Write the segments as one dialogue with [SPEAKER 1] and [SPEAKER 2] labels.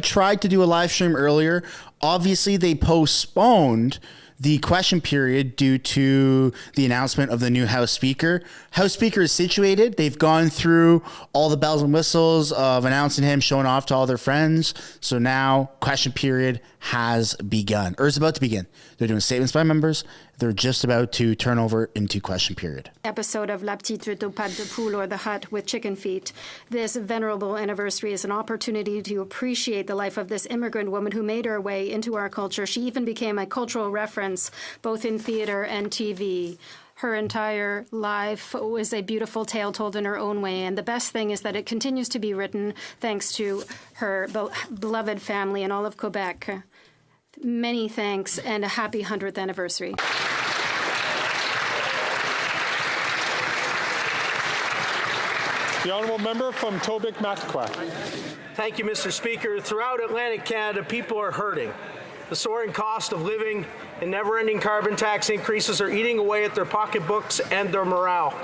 [SPEAKER 1] Tried to do a live stream earlier. Obviously, they postponed the question period due to the announcement of the new House Speaker. House Speaker is situated. They've gone through all the bells and whistles of announcing him, showing off to all their friends. So now question period has begun, or is about to begin. They're doing statements by members. They're just about to turn over into question period.
[SPEAKER 2] Episode of La Petite Hutte aux Pattes de Poule, or the hut with chicken feet. This venerable anniversary is an opportunity to appreciate the life of this immigrant woman who made her way into our culture. She even became a cultural reference, both in theater and TV. Her entire life was a beautiful tale told in her own way, and the best thing is that it continues to be written thanks to her beloved family and all of Quebec. Many thanks, and a happy 100th anniversary.
[SPEAKER 3] The Honourable Member from Tobic-Mataquac.
[SPEAKER 4] Thank you, Mr. Speaker. Throughout Atlantic Canada, people are hurting. The soaring cost of living and never-ending carbon tax increases are eating away at their pocketbooks and their morale.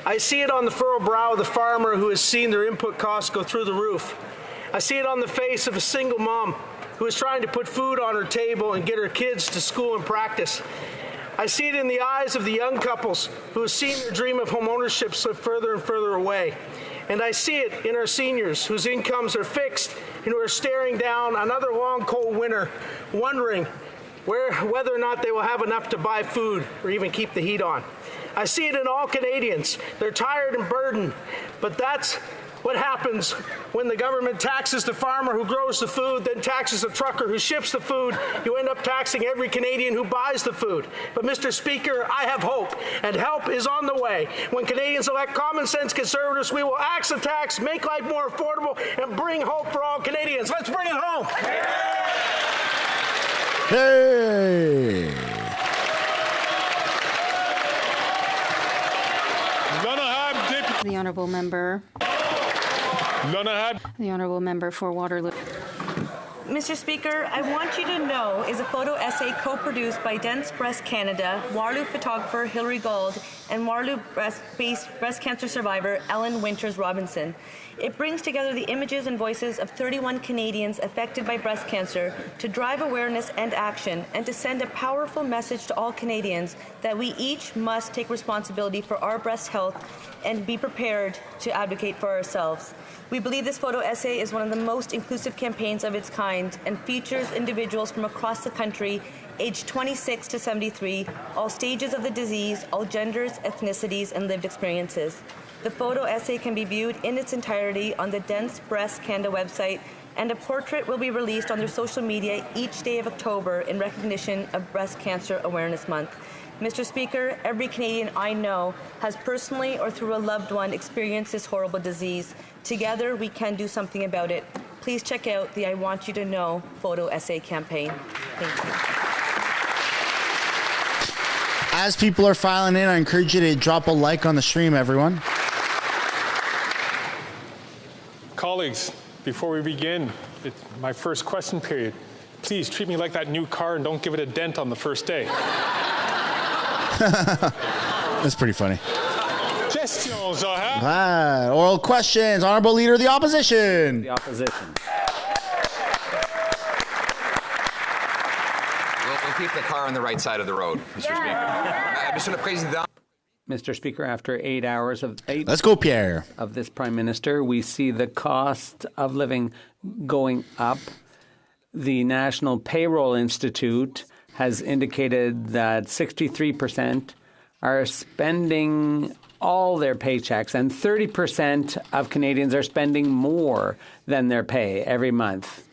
[SPEAKER 4] I see it on the furrowed brow of the farmer who has seen their input costs go through the roof. I see it on the face of a single mom who is trying to put food on her table and get her kids to school and practice. I see it in the eyes of the young couples who have seen their dream of home ownership slip further and further away. And I see it in our seniors whose incomes are fixed and who are staring down another long, cold winter, wondering whether or not they will have enough to buy food or even keep the heat on. I see it in all Canadians. They're tired and burdened, but that's what happens when the government taxes the farmer who grows the food, then taxes the trucker who ships the food. You end up taxing every Canadian who buys the food. But, Mr. Speaker, I have hope, and help is on the way. When Canadians elect common sense Conservatives, we will axe the tax, make life more affordable, and bring hope for all Canadians. Let's bring it home.
[SPEAKER 1] Hey!
[SPEAKER 2] The Honourable Member. The Honourable Member for Waterloo.
[SPEAKER 5] Mr. Speaker, I Want You to Know is a photo essay co-produced by Dense Breast Canada, Waterloo photographer Hilary Gold, and Waterloo-based breast cancer survivor Ellen Winters Robinson. It brings together the images and voices of 31 Canadians affected by breast cancer to drive awareness and action, and to send a powerful message to all Canadians that we each must take responsibility for our breast health and be prepared to advocate for ourselves. We believe this photo essay is one of the most inclusive campaigns of its kind and features individuals from across the country, aged 26 to 73, all stages of the disease, all genders, ethnicities, and lived experiences. The photo essay can be viewed in its entirety on the Dense Breast Canada website, and a portrait will be released on their social media each day of October in recognition of Breast Cancer Awareness Month. Mr. Speaker, every Canadian I know has personally or through a loved one experienced this horrible disease. Together, we can do something about it. Please check out the I Want You to Know photo essay campaign. Thank you.
[SPEAKER 1] As people are filing in, I encourage you to drop a like on the stream, everyone.
[SPEAKER 3] Colleagues, before we begin my first question period, please treat me like that new car and don't give it a dent on the first day.
[SPEAKER 1] That's pretty funny.
[SPEAKER 3] Questions, huh?
[SPEAKER 1] Oral questions. Honourable Leader of the Opposition.
[SPEAKER 6] The Opposition.
[SPEAKER 7] We'll keep the car on the right side of the road, Mr. Speaker.
[SPEAKER 6] Mr. Speaker, after 8 hours of
[SPEAKER 1] Let's go, Pierre.
[SPEAKER 6] Of this Prime Minister, we see the cost of living going up. The National Payroll Institute has indicated that 63% are spending all their paychecks, and 30% of Canadians are spending more than their pay every month.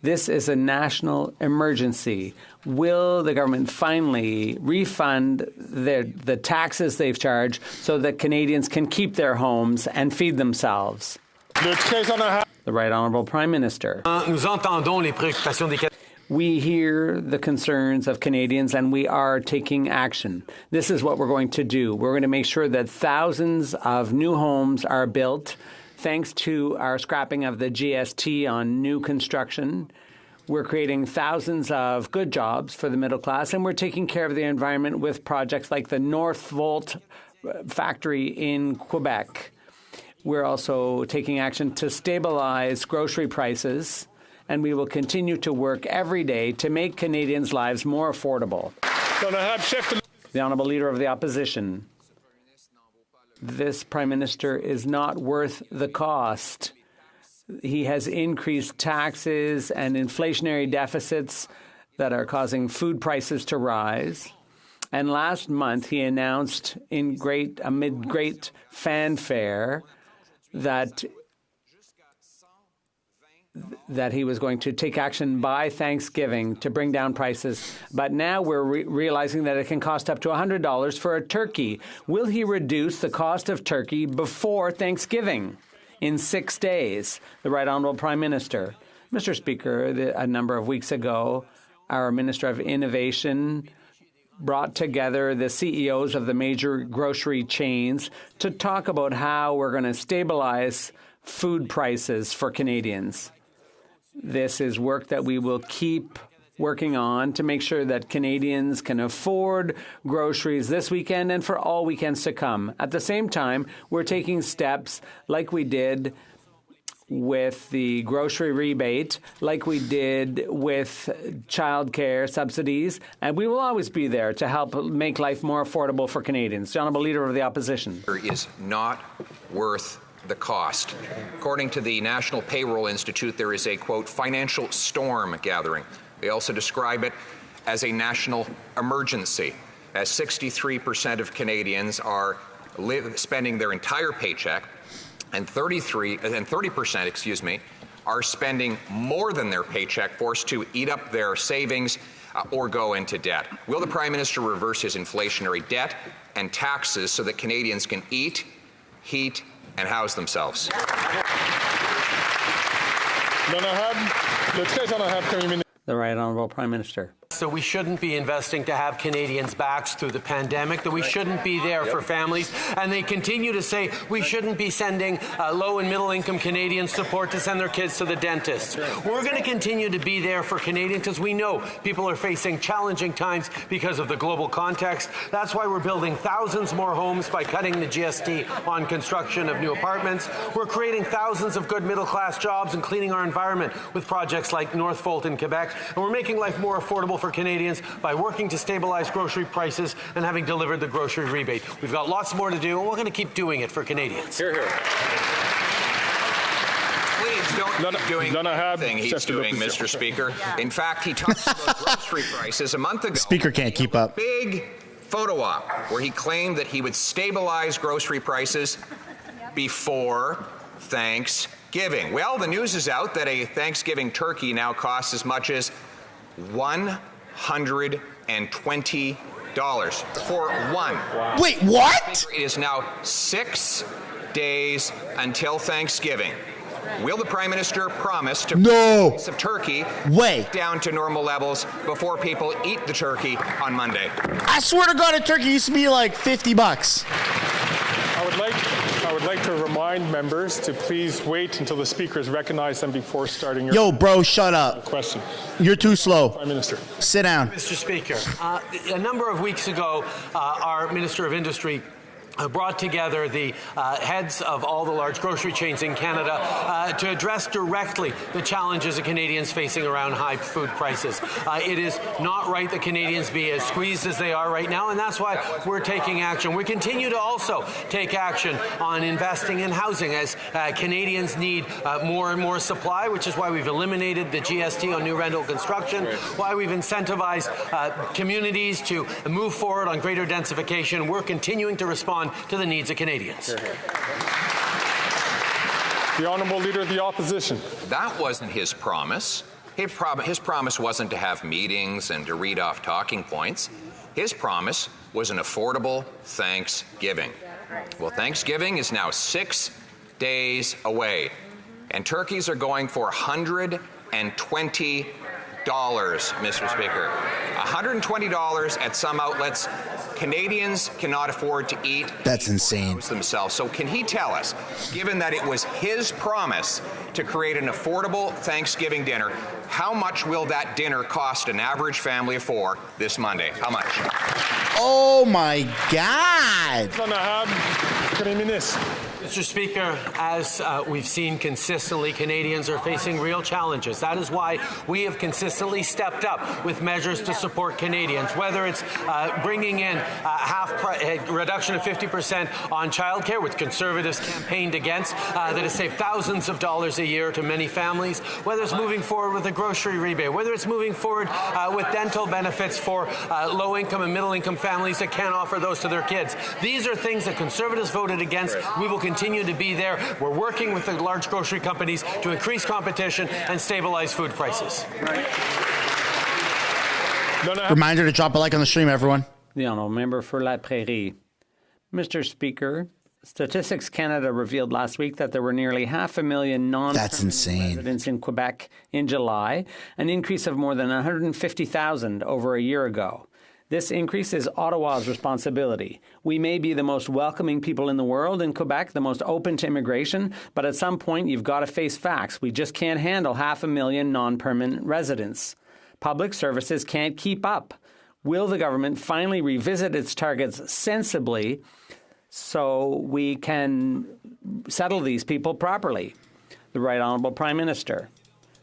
[SPEAKER 6] This is a national emergency. Will the government finally refund the taxes they've charged so that Canadians can keep their homes and feed themselves? The Right Honourable Prime Minister. We hear the concerns of Canadians, and we are taking action. This is what we're going to do. We're going to make sure that thousands of new homes are built thanks to our scrapping of the GST on new construction. We're creating thousands of good jobs for the middle class, and we're taking care of the environment with projects like the Northvolt factory in Quebec. We're also taking action to stabilize grocery prices and we will continue to work every day to make Canadians' lives more affordable. The Honourable Leader of the Opposition. This Prime Minister is not worth the cost. He has increased taxes and inflationary deficits that are causing food prices to rise. And last month, he announced amid great fanfare that he was going to take action by Thanksgiving to bring down prices. But now we're realizing that it can cost up to $100 for a turkey. Will he reduce the cost of turkey before Thanksgiving in 6 days? The Right Honourable Prime Minister. Mr. Speaker, a number of weeks ago, our Minister of Innovation brought together the CEOs of the major grocery chains to talk about how we're going to stabilize food prices for Canadians. This is work that we will keep working on to make sure that Canadians can afford groceries this weekend and for all weekends to come. At the same time, we're taking steps like we did with the grocery rebate, like we did with childcare subsidies, and we will always be there to help make life more affordable for Canadians. The Honourable Leader of the Opposition.
[SPEAKER 7] Is not worth the cost. According to the National Payroll Institute, there is a, quote, financial storm gathering. They also describe it as a national emergency, as 63% of Canadians are spending their entire paycheck, and 30%, are spending more than their paycheck, forced to eat up their savings or go into debt. Will the Prime Minister reverse his inflationary debt and taxes so that Canadians can eat, heat, and house themselves?
[SPEAKER 6] The Right Honourable Prime Minister.
[SPEAKER 8] So we shouldn't be investing to have Canadians' backs through the pandemic, that we shouldn't be there for families. And they continue to say we shouldn't be sending low and middle income Canadians support to send their kids to the dentist. We're going to continue to be there for Canadians because we know people are facing challenging times because of the global context. That's why we're building thousands more homes by cutting the GST on construction of new apartments. We're creating thousands of good middle class jobs and cleaning our environment with projects like Northvolt in Quebec. And we're making life more affordable for Canadians by working to stabilize grocery prices and having delivered the grocery rebate. We've got lots more to do, and we're going to keep doing it for Canadians.
[SPEAKER 3] Hear, hear.
[SPEAKER 7] Please don't keep doing the thing he's doing, Mr. Speaker. In fact, he talked about grocery prices a month ago.
[SPEAKER 1] Speaker can't keep up.
[SPEAKER 7] Big photo op where he claimed that he would stabilize grocery prices before Thanksgiving. Well, the news is out that a Thanksgiving turkey now costs as much as $120 for one.
[SPEAKER 1] Wow. Wait, what?
[SPEAKER 7] It is now 6 days until Thanksgiving. Will the Prime Minister promise to bring the price of turkey down to normal levels before people eat the turkey on Monday?
[SPEAKER 1] I swear to God, a turkey used to be like $50.
[SPEAKER 3] I would like to remind members to please wait until the Speaker has recognized them before starting your
[SPEAKER 1] Yo, bro, shut up.
[SPEAKER 3] question.
[SPEAKER 1] You're too slow.
[SPEAKER 3] Prime Minister.
[SPEAKER 1] Sit down.
[SPEAKER 8] Mr. Speaker, a number of weeks ago, our Minister of Industry brought together the heads of all the large grocery chains in Canada to address directly the challenges of Canadians facing around high food prices. It is not right that Canadians be as squeezed as they are right now, and that's why we're taking action. We continue to also take action on investing in housing as Canadians need more and more supply, which is why we've eliminated the GST on new rental construction, why we've incentivized communities to move forward on greater densification. We're continuing to respond to the needs of Canadians.
[SPEAKER 3] The Honourable Leader of the Opposition.
[SPEAKER 7] That wasn't his promise. His promise wasn't to have meetings and to read off talking points. His promise was an affordable Thanksgiving. Well, Thanksgiving is now 6 days away, and turkeys are going for $120, Mr. Speaker. $120 at some outlets. Canadians cannot afford to eat.
[SPEAKER 1] That's insane.
[SPEAKER 7] Themselves. So can he tell us, given that it was his promise to create an affordable Thanksgiving dinner, how much will that dinner cost an average family of 4 this Monday? How much?
[SPEAKER 1] Oh my God.
[SPEAKER 8] Mr. Speaker, as we've seen consistently, Canadians are facing real challenges. That is why we have consistently stepped up with measures to support Canadians, whether it's bringing in a reduction of 50% on childcare, which Conservatives campaigned against, that has saved thousands of dollars a year to many families, whether it's moving forward with a grocery rebate, whether it's moving forward with dental benefits for low-income and middle-income families that can't offer those to their kids. These are things that Conservatives voted against. We will continue to be there. We're working with the large grocery companies to increase competition and stabilize food prices.
[SPEAKER 1] Reminder to drop a like on the stream, everyone.
[SPEAKER 6] The honourable member for La Prairie. Mr. Speaker, Statistics Canada revealed last week that there were nearly 500,000 non-permanent residents in Quebec in July, an increase of more than 150,000 over a year ago. This increase is Ottawa's responsibility. We may be the most welcoming people in the world in Quebec, the most open to immigration, but at some point you've got to face facts. We just can't handle 500,000 non-permanent residents. Public services can't keep up. Will the government finally revisit its targets sensibly so we can settle these people properly? The Right Honourable Prime Minister.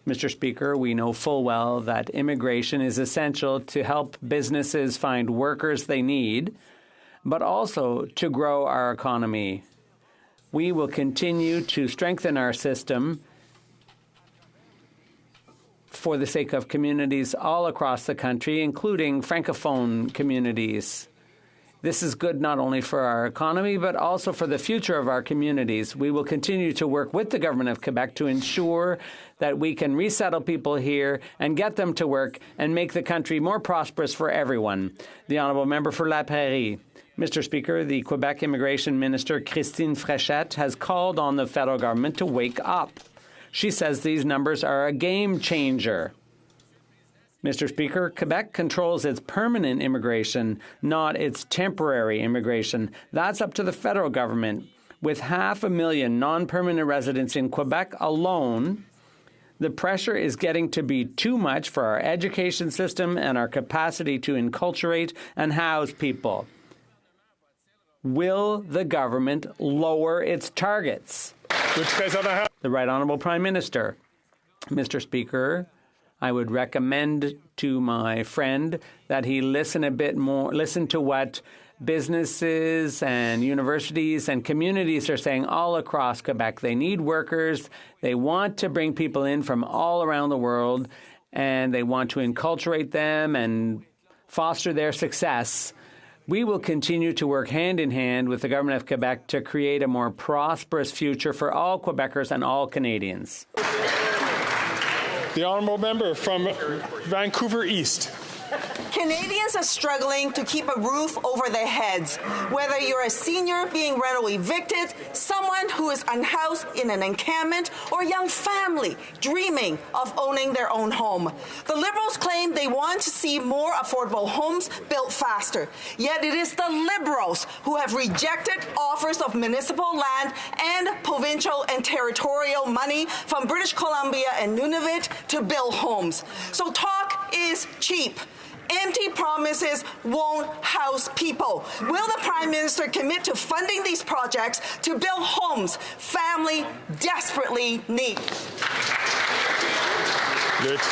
[SPEAKER 6] Mr. Speaker, we know full well that immigration is essential to help businesses find workers they need, but also to grow our economy. We will continue to strengthen our system for the sake of communities all across the country, including Francophone communities. This is good not only for our economy, but also for the future of our communities. We will continue to work with the Government of Quebec to ensure that we can resettle people here and get them to work and make the country more prosperous for everyone. The Honourable Member for La Prairie. Mr. Speaker, the Quebec Immigration Minister, Christine Fréchette, has called on the federal government to wake up. She says these numbers are a game changer. Mr. Speaker, Quebec controls its permanent immigration, not its temporary immigration. That's up to the federal government. With 500,000 non-permanent residents in Quebec alone, the pressure is getting to be too much for our education system and our capacity to enculturate and house people. Will the government lower its targets? The Right Honourable Prime Minister. Mr. Speaker, I would recommend to my friend that he listen to what businesses and universities and communities are saying all across Quebec. They need workers. They want to bring people in from all around the world, and they want to enculturate them and foster their success. We will continue to work hand in hand with the Government of Quebec to create a more prosperous future for all Quebecers and all Canadians.
[SPEAKER 3] The honourable member from Vancouver East.
[SPEAKER 9] Canadians are struggling to keep a roof over their heads. Whether you're a senior being rental evicted, someone who is unhoused in an encampment, or a young family dreaming of owning their own home. The Liberals claim they want to see more affordable homes built faster. Yet it is the Liberals who have rejected offers of municipal land and provincial and territorial money from British Columbia and Nunavut to build homes. So talk is cheap. Empty promises won't house people. Will the Prime Minister commit to funding these projects to build homes family desperately need?
[SPEAKER 8] Mr.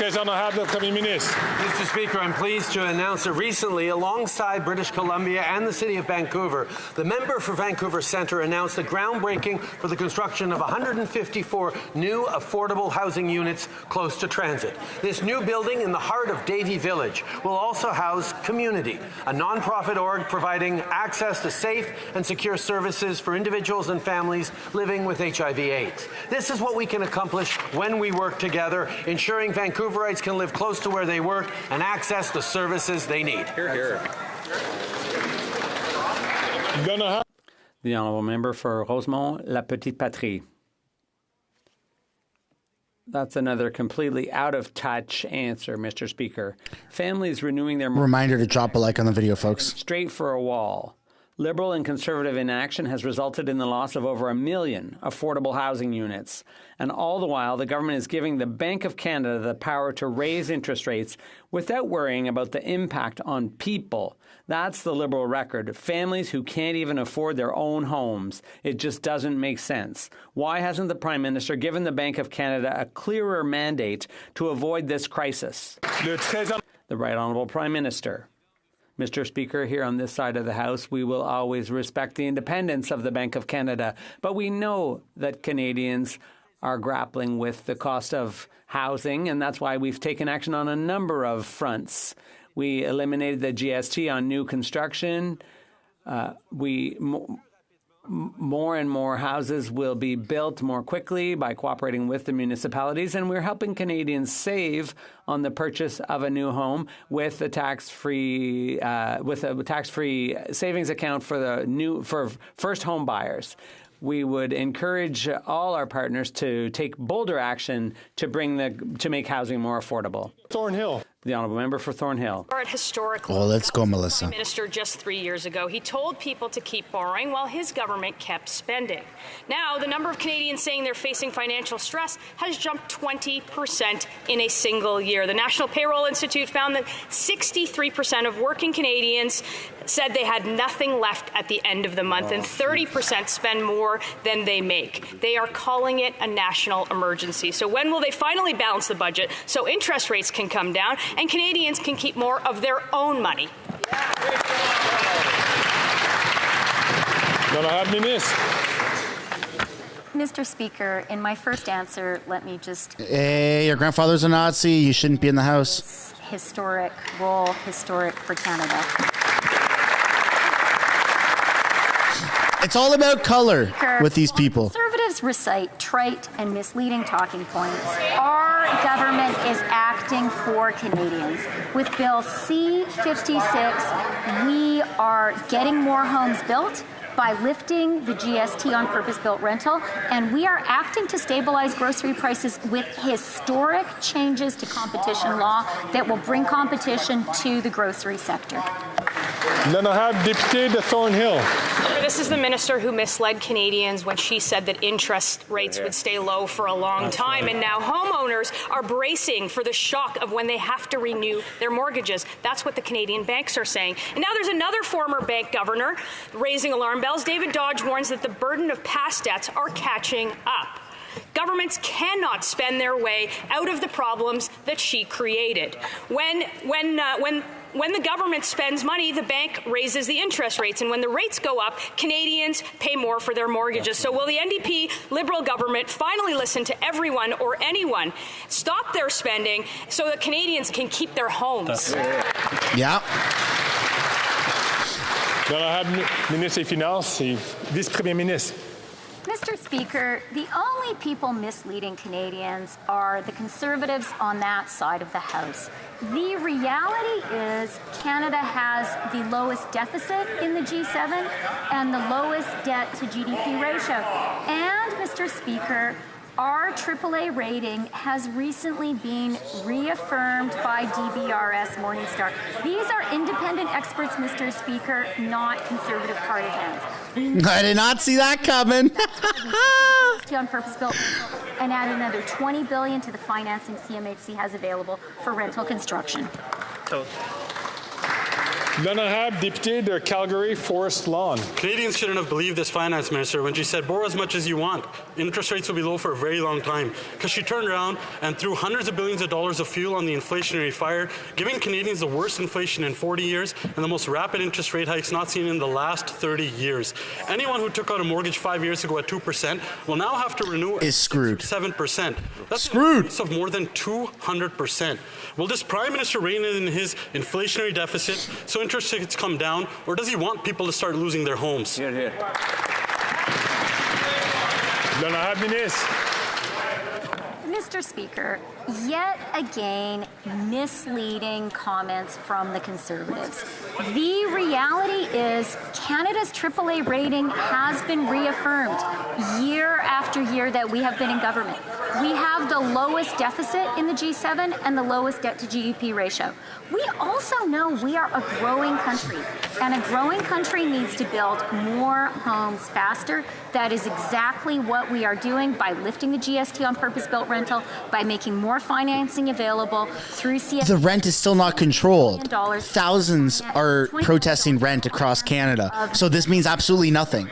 [SPEAKER 8] Speaker, I'm pleased to announce that recently, alongside British Columbia and the City of Vancouver, the member for Vancouver Centre announced the groundbreaking for the construction of 154 new affordable housing units close to transit. This new building in the heart of Davie Village will also house Community, a non-profit org providing access to safe and secure services for individuals and families living with HIV/AIDS. This is what we can accomplish when we work together, ensuring Vancouverites can live close to where they work and access the services they need.
[SPEAKER 7] Hear, hear.
[SPEAKER 6] The Honourable Member for Rosemont-La Petite Patrie. That's another completely out-of-touch answer, Mr. Speaker. Families renewing their...
[SPEAKER 1] Reminder to drop a like on the video, folks.
[SPEAKER 6] Straight for a wall. Liberal and Conservative inaction has resulted in the loss of over 1 million affordable housing units. And all the while, the government is giving the Bank of Canada the power to raise interest rates without worrying about the impact on people. That's the Liberal record. Families who can't even afford their own homes. It just doesn't make sense. Why hasn't the Prime Minister given the Bank of Canada a clearer mandate to avoid this crisis? The Right Honourable Prime Minister. Mr. Speaker, here on this side of the House, we will always respect the independence of the Bank of Canada, but we know that Canadians are grappling with the cost of housing, and that's why we've taken action on a number of fronts. We eliminated the GST on new construction. More and more houses will be built more quickly by cooperating with the municipalities, and we're helping Canadians save on the purchase of a new home with a tax-free savings account for first home buyers. We would encourage all our partners to take bolder action to make housing more affordable.
[SPEAKER 3] Thornhill.
[SPEAKER 6] The Honourable Member for Thornhill.
[SPEAKER 1] Well, let's go, Melissa.
[SPEAKER 10] Prime Minister just 3 years ago, he told people to keep borrowing while his government kept spending. Now, the number of Canadians saying they're facing financial stress has jumped 20% in a single year. The National Payroll Institute found that 63% of working Canadians said they had nothing left at the end of the month, and 30% spend more than they make. They are calling it a national emergency. So when will they finally balance the budget so interest rates can come down and Canadians can keep more of their own money?
[SPEAKER 11] Mr. Speaker, in my first answer, let me just...
[SPEAKER 1] Hey, your grandfather's a Nazi. You shouldn't be in the House.
[SPEAKER 11] Historic for Canada.
[SPEAKER 1] It's all about color with these people.
[SPEAKER 11] Conservatives recite trite and misleading talking points. Our government is acting for Canadians. With Bill C-56, we are getting more homes built by lifting the GST on purpose-built rental, and we are acting to stabilize grocery prices with historic changes to competition law that will bring competition to the grocery sector.
[SPEAKER 3] L'honorable député de Thornhill.
[SPEAKER 10] This is the minister who misled Canadians when she said that interest rates would stay low for a long time, and now homeowners are bracing for the shock of when they have to renew their mortgages. That's what the Canadian banks are saying. And now there's another former bank governor raising alarm bells. David Dodge warns that the burden of past debts are catching up. Governments cannot spend their way out of the problems that she created. When the government spends money, the bank raises the interest rates. And when the rates go up, Canadians pay more for their mortgages. So will the NDP Liberal government finally listen to everyone or anyone, stop their spending so that Canadians can keep their homes?
[SPEAKER 1] Yeah.
[SPEAKER 3] L'honorable ministre des Finances et vice-premier ministre.
[SPEAKER 11] Mr. Speaker, the only people misleading Canadians are the Conservatives on that side of the House. The reality is Canada has the lowest deficit in the G7 and the lowest debt to GDP ratio. And, Mr. Speaker, our AAA rating has recently been reaffirmed by DBRS Morningstar. These are independent experts, Mr. Speaker, not Conservative partisans.
[SPEAKER 1] I did not see that coming.
[SPEAKER 11] On purpose-built, and add another $20 billion to the financing CMHC has available for rental construction.
[SPEAKER 3] L'honorable député de Calgary Forest Lawn.
[SPEAKER 12] Canadians shouldn't have believed this finance minister when she said borrow as much as you want. Interest rates will be low for a very long time, because she turned around and threw hundreds of billions of dollars of fuel on the inflationary fire, giving Canadians the worst inflation in 40 years and the most rapid interest rate hikes not seen in the last 30 years. Anyone who took out a mortgage 5 years ago at 2% will now have to renew
[SPEAKER 1] is screwed.
[SPEAKER 12] 7%. That's
[SPEAKER 1] screwed.
[SPEAKER 12] An increase of more than 200%. Will this Prime Minister rein in his inflationary deficit so interest rates come down, or does he want people to start losing their homes?
[SPEAKER 6] Hear, hear.
[SPEAKER 3] L'honorable ministre.
[SPEAKER 11] Mr. Speaker, yet again, misleading comments from the Conservatives. The reality is Canada's AAA rating has been reaffirmed year after year that we have been in government. We have the lowest deficit in the G7 and the lowest debt to GDP ratio. We also know we are a growing country, and a growing country needs to build more homes faster. That is exactly what we are doing by lifting the GST on purpose-built rental, by making more financing available through CFC.
[SPEAKER 1] The rent is still not controlled. Thousands are protesting rent across Canada. So this means absolutely nothing.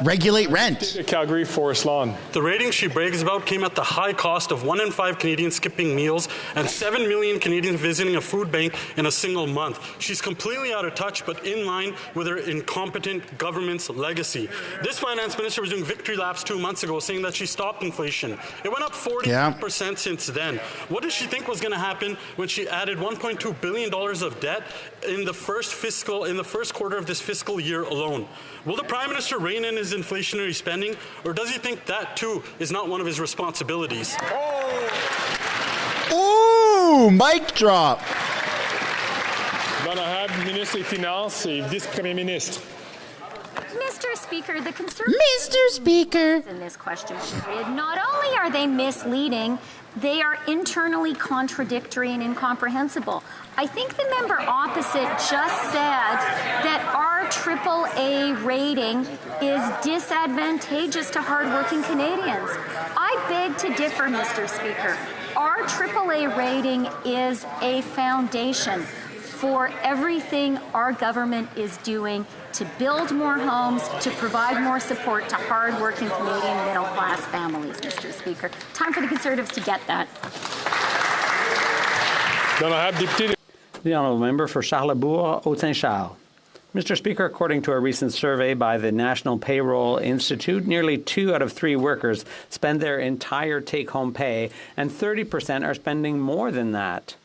[SPEAKER 1] Regulate rent.
[SPEAKER 3] Calgary Forest Lawn.
[SPEAKER 12] The ratings she brags about came at the high cost of 1 in 5 Canadians skipping meals and 7 million Canadians visiting a food bank in a single month. She's completely out of touch, but in line with her incompetent government's legacy. This finance minister was doing victory laps 2 months ago, saying that she stopped inflation. It went up 40% since then. What did she think was going to happen when she added $1.2 billion of debt in the first quarter of this fiscal year alone? Will the Prime Minister rein in his inflationary spending, or does he think that too is not one of his responsibilities?
[SPEAKER 1] Ooh, mic drop.
[SPEAKER 3] L'honorable ministre des Finances et vice-premier ministre.
[SPEAKER 11] Mr. Speaker, the Conservatives in this question period, not only are they misleading, they are internally contradictory and incomprehensible. I think the member opposite just said that our AAA rating is disadvantageous to hardworking Canadians. I beg to differ, Mr. Speaker. Our AAA rating is a foundation for everything our government is doing to build more homes, to provide more support to hard-working Canadian middle-class families, Mr. Speaker. Time for the Conservatives to get that.
[SPEAKER 6] The Honourable Member for Charlebourg, Haute-Saint-Charles. Mr. Speaker, according to a recent survey by the National Payroll Institute, nearly 2 out of 3 workers spend their entire take-home pay, and 30% are spending more than that.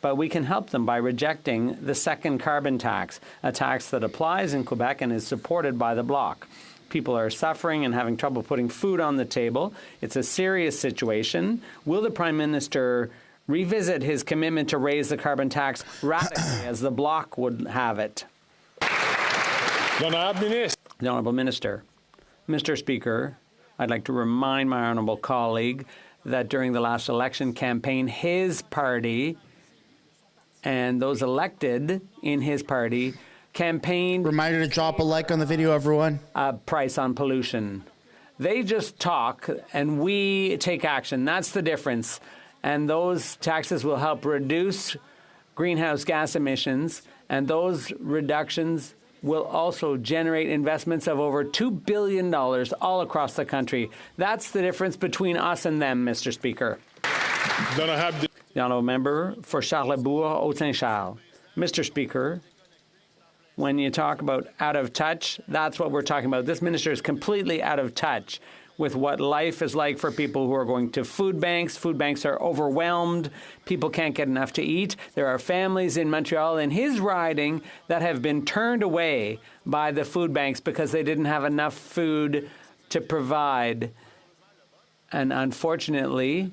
[SPEAKER 6] But we can help them by rejecting the second carbon tax, a tax that applies in Quebec and is supported by the Bloc. People are suffering and having trouble putting food on the table. It's a serious situation. Will the Prime Minister revisit his commitment to raise the carbon tax radically as the Bloc would have it? The Honourable Minister. Mr. Speaker, I'd like to remind my honourable colleague that during the last election campaign, his party and those elected in his party campaigned...
[SPEAKER 1] Reminder to drop a like on the video, everyone.
[SPEAKER 6] ...a price on pollution. They just talk and we take action. That's the difference. And those taxes will help reduce greenhouse gas emissions, and those reductions will also generate investments of over $2 billion all across the country. That's the difference between us and them, Mr. Speaker. The Honourable Member for Charlebourg, Haute-Saint-Charles. Mr. Speaker, when you talk about out of touch, that's what we're talking about. This minister is completely out of touch with what life is like for people who are going to food banks. Food banks are overwhelmed. People can't get enough to eat. There are families in Montreal in his riding that have been turned away by the food banks because they didn't have enough food to provide. And unfortunately,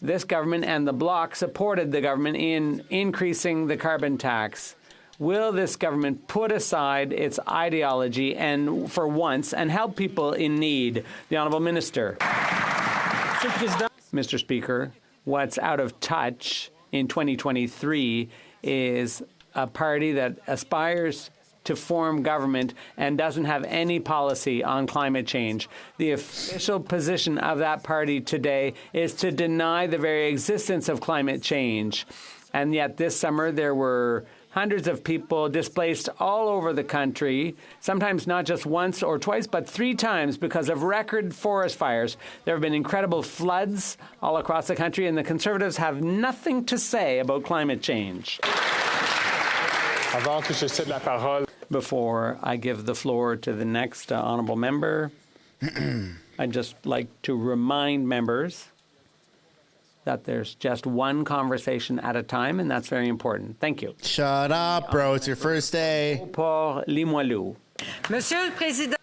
[SPEAKER 6] this government and the Bloc supported the government in increasing the carbon tax. Will this government put aside its ideology and, for once, and help people in need? The Honourable Minister. Mr. Speaker, what's out of touch in 2023 is a party that aspires to form government and doesn't have any policy on climate change. The official position of that party today is to deny the very existence of climate change. And yet this summer there were hundreds of people displaced all over the country, sometimes not just once or twice, but 3 times because of record forest fires. There have been incredible floods all across the country, and the Conservatives have nothing to say about climate change. Before I give the floor to the next honourable member, I'd just like to remind members that there's just one conversation at a time, and that's very important. Thank you.
[SPEAKER 1] Shut up, bro. It's your first day.
[SPEAKER 6] Pour Limoilou.
[SPEAKER 13] Monsieur le Président.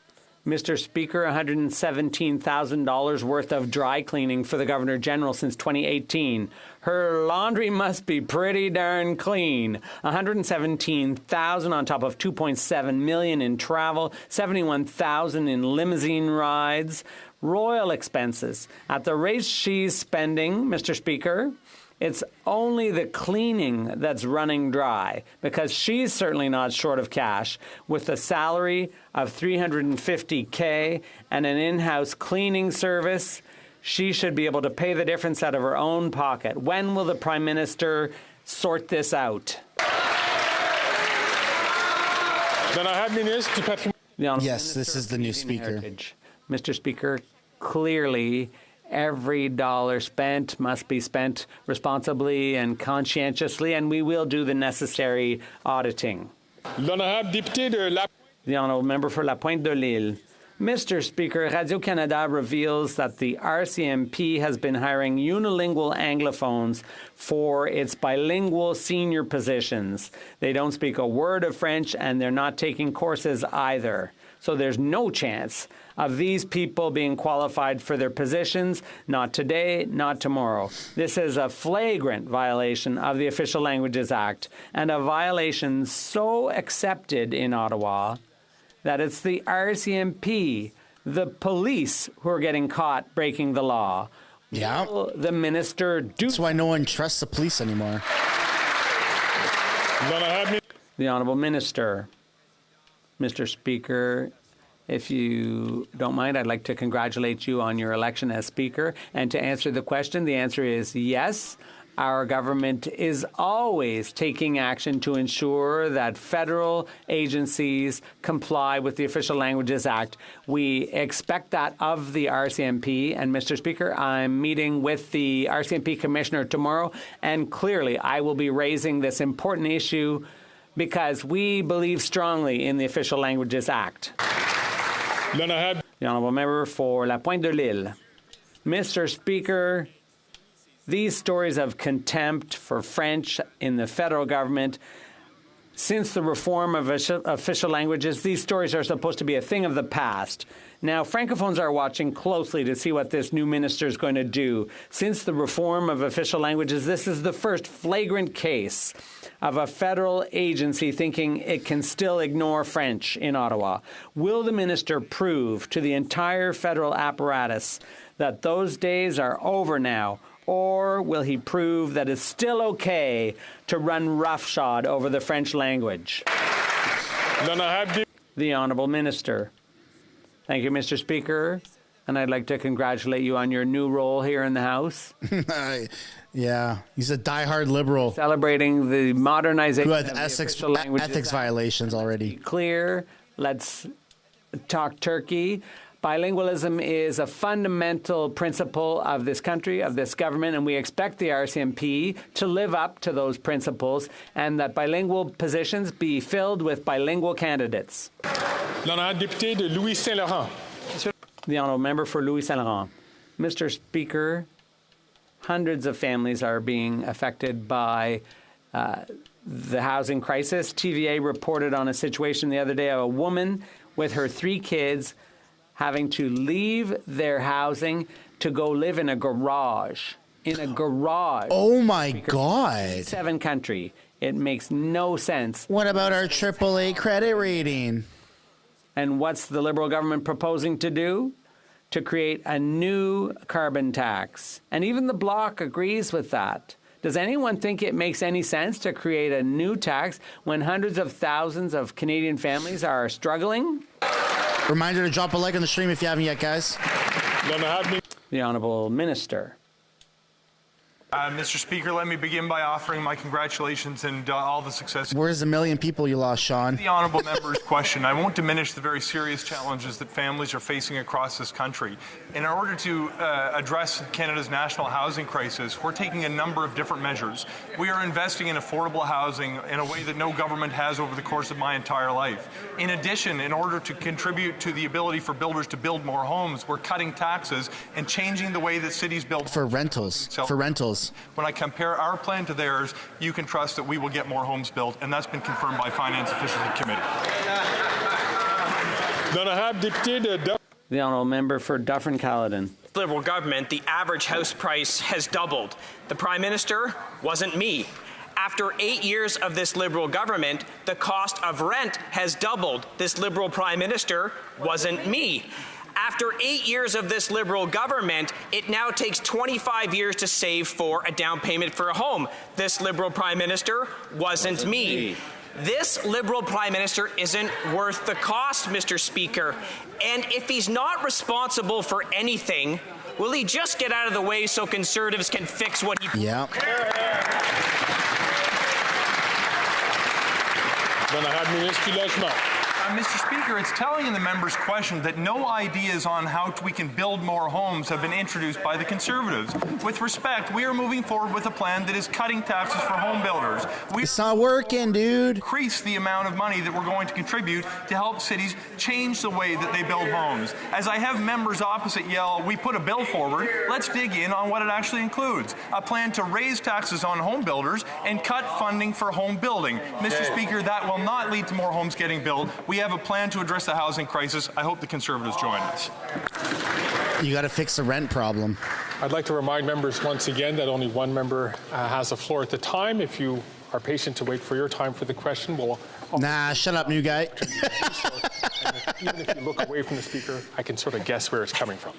[SPEAKER 6] Mr. Speaker, $117,000 worth of dry cleaning for the Governor General since 2018. Her laundry must be pretty darn clean. $117,000 on top of $2.7 million in travel, $71,000 in limousine rides. royal expenses. At the rate she's spending, Mr. Speaker, it's only the cleaning that's running dry, because she's certainly not short of cash. With a salary of $350K and an in-house cleaning service, she should be able to pay the difference out of her own pocket. When will the Prime Minister sort this out?
[SPEAKER 1] Yes, this is the new speaker.
[SPEAKER 6] Mr. Speaker, clearly every dollar spent must be spent responsibly and conscientiously, and we will do the necessary auditing. The Honourable Member for La Pointe de l'Île. Mr. Speaker, Radio-Canada reveals that the RCMP has been hiring unilingual Anglophones for its bilingual senior positions. They don't speak a word of French, and they're not taking courses either. So there's no chance of these people being qualified for their positions, not today, not tomorrow. This is a flagrant violation of the Official Languages Act, and a violation so accepted in Ottawa that it's the RCMP, the police, who are getting caught breaking the law.
[SPEAKER 1] Yeah.
[SPEAKER 6] Will the minister do?
[SPEAKER 1] That's why no one trusts the police anymore.
[SPEAKER 6] The Honourable Minister. Mr. Speaker, if you don't mind, I'd like to congratulate you on your election as Speaker. And to answer the question, the answer is yes. Our government is always taking action to ensure that federal agencies comply with the Official Languages Act. We expect that of the RCMP. And, Mr. Speaker, I'm meeting with the RCMP Commissioner tomorrow, and clearly I will be raising this important issue because we believe strongly in the Official Languages Act. The Honourable Member for La Pointe de l'Île. Mr. Speaker, these stories of contempt for French in the federal government, since the reform of official languages, these stories are supposed to be a thing of the past. Now, Francophones are watching closely to see what this new minister is going to do. Since the reform of official languages, this is the first flagrant case of a federal agency thinking it can still ignore French in Ottawa. Will the minister prove to the entire federal apparatus that those days are over now, or will he prove that it's still okay to run roughshod over the French language? The Honourable Minister. Thank you, Mr. Speaker. And I'd like to congratulate you on your new role here in the House.
[SPEAKER 1] Yeah, he's a diehard liberal.
[SPEAKER 6] Celebrating the modernization
[SPEAKER 1] who
[SPEAKER 6] of the
[SPEAKER 1] ethics violations already.
[SPEAKER 6] Clear. Let's talk Turkey. Bilingualism is a fundamental principle of this country, of this government, and we expect the RCMP to live up to those principles and that bilingual positions be filled with bilingual candidates.
[SPEAKER 3] Député de Louis Saint-Laurent.
[SPEAKER 6] The Honourable Member for Louis Saint-Laurent. Mr. Speaker, hundreds of families are being affected by the housing crisis. TVA reported on a situation the other day of a woman with her 3 kids having to leave their housing to go live in a garage. In a garage.
[SPEAKER 1] Oh, my God.
[SPEAKER 6] 7 country. It makes no sense.
[SPEAKER 1] What about our AAA credit rating?
[SPEAKER 6] And what's the Liberal government proposing to do? To create a new carbon tax. And even the Bloc agrees with that. Does anyone think it makes any sense to create a new tax when hundreds of thousands of Canadian families are struggling?
[SPEAKER 1] Reminder to drop a like on the stream if you haven't yet, guys.
[SPEAKER 6] The Honourable Minister.
[SPEAKER 13] Mr. Speaker, let me begin by offering my congratulations and all the success.
[SPEAKER 1] Where's the million people you lost, Sean?
[SPEAKER 13] The honourable member's question. I won't diminish the very serious challenges that families are facing across this country. In order to address Canada's national housing crisis, we're taking a number of different measures. We are investing in affordable housing in a way that no government has over the course of my entire life. In addition, in order to contribute to the ability for builders to build more homes, we're cutting taxes and changing the way that cities build
[SPEAKER 1] for rentals. For rentals.
[SPEAKER 13] When I compare our plan to theirs, you can trust that we will get more homes built, and that's been confirmed by finance officials and committee.
[SPEAKER 6] The Honourable Member for Dufferin-Caledon.
[SPEAKER 14] Liberal government, the average house price has doubled. The Prime Minister wasn't me. After 8 years of this Liberal government, the cost of rent has doubled. This Liberal Prime Minister wasn't me. After 8 years of this Liberal government, it now takes 25 years to save for a down payment for a home. This Liberal Prime Minister wasn't me. This Liberal Prime Minister isn't worth the cost, Mr. Speaker. And if he's not responsible for anything, will he just get out of the way so Conservatives can fix what he...
[SPEAKER 1] Yeah.
[SPEAKER 13] Mr. Speaker, it's telling in the member's question that no ideas on how we can build more homes have been introduced by the Conservatives. With respect, we are moving forward with a plan that is cutting taxes for home builders.
[SPEAKER 1] It's not working, dude.
[SPEAKER 13] Increase the amount of money that we're going to contribute to help cities change the way that they build homes. As I have members opposite yell, we put a bill forward, let's dig in on what it actually includes. A plan to raise taxes on home builders and cut funding for home building. Mr. Speaker, that will not lead to more homes getting built. We have a plan to address the housing crisis. I hope the Conservatives join us.
[SPEAKER 1] You got to fix the rent problem.
[SPEAKER 3] I'd like to remind members once again that only one member has the floor at the time. If you are patient to wait for your time for the question, we'll...
[SPEAKER 1] Nah, shut up, new guy.
[SPEAKER 3] Even if you look away from the speaker, I can sort of guess where it's coming from.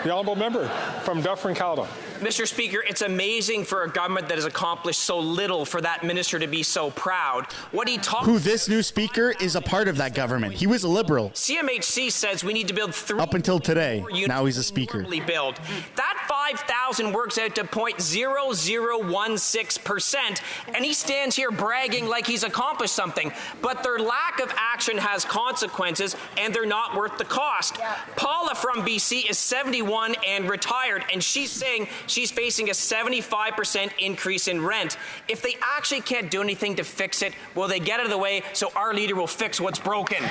[SPEAKER 3] The honourable member from Dufferin, Caledon.
[SPEAKER 14] Mr. Speaker, it's amazing for a government that has accomplished so little for that minister to be so proud. What he talks...
[SPEAKER 1] Who this new speaker is a part of that government. He was a Liberal.
[SPEAKER 14] CMHC says we need to build 3...
[SPEAKER 1] Up until today. Now he's a speaker.
[SPEAKER 14] Build. That 5,000 works out to 0.0016%, and he stands here bragging like he's accomplished something. But their lack of action has consequences, and they're not worth the cost. Yeah. Paula from BC is 71 and retired, and she's saying she's facing a 75% increase in rent. If they actually can't do anything to fix it, will they get out of the way so our leader will fix what's broken?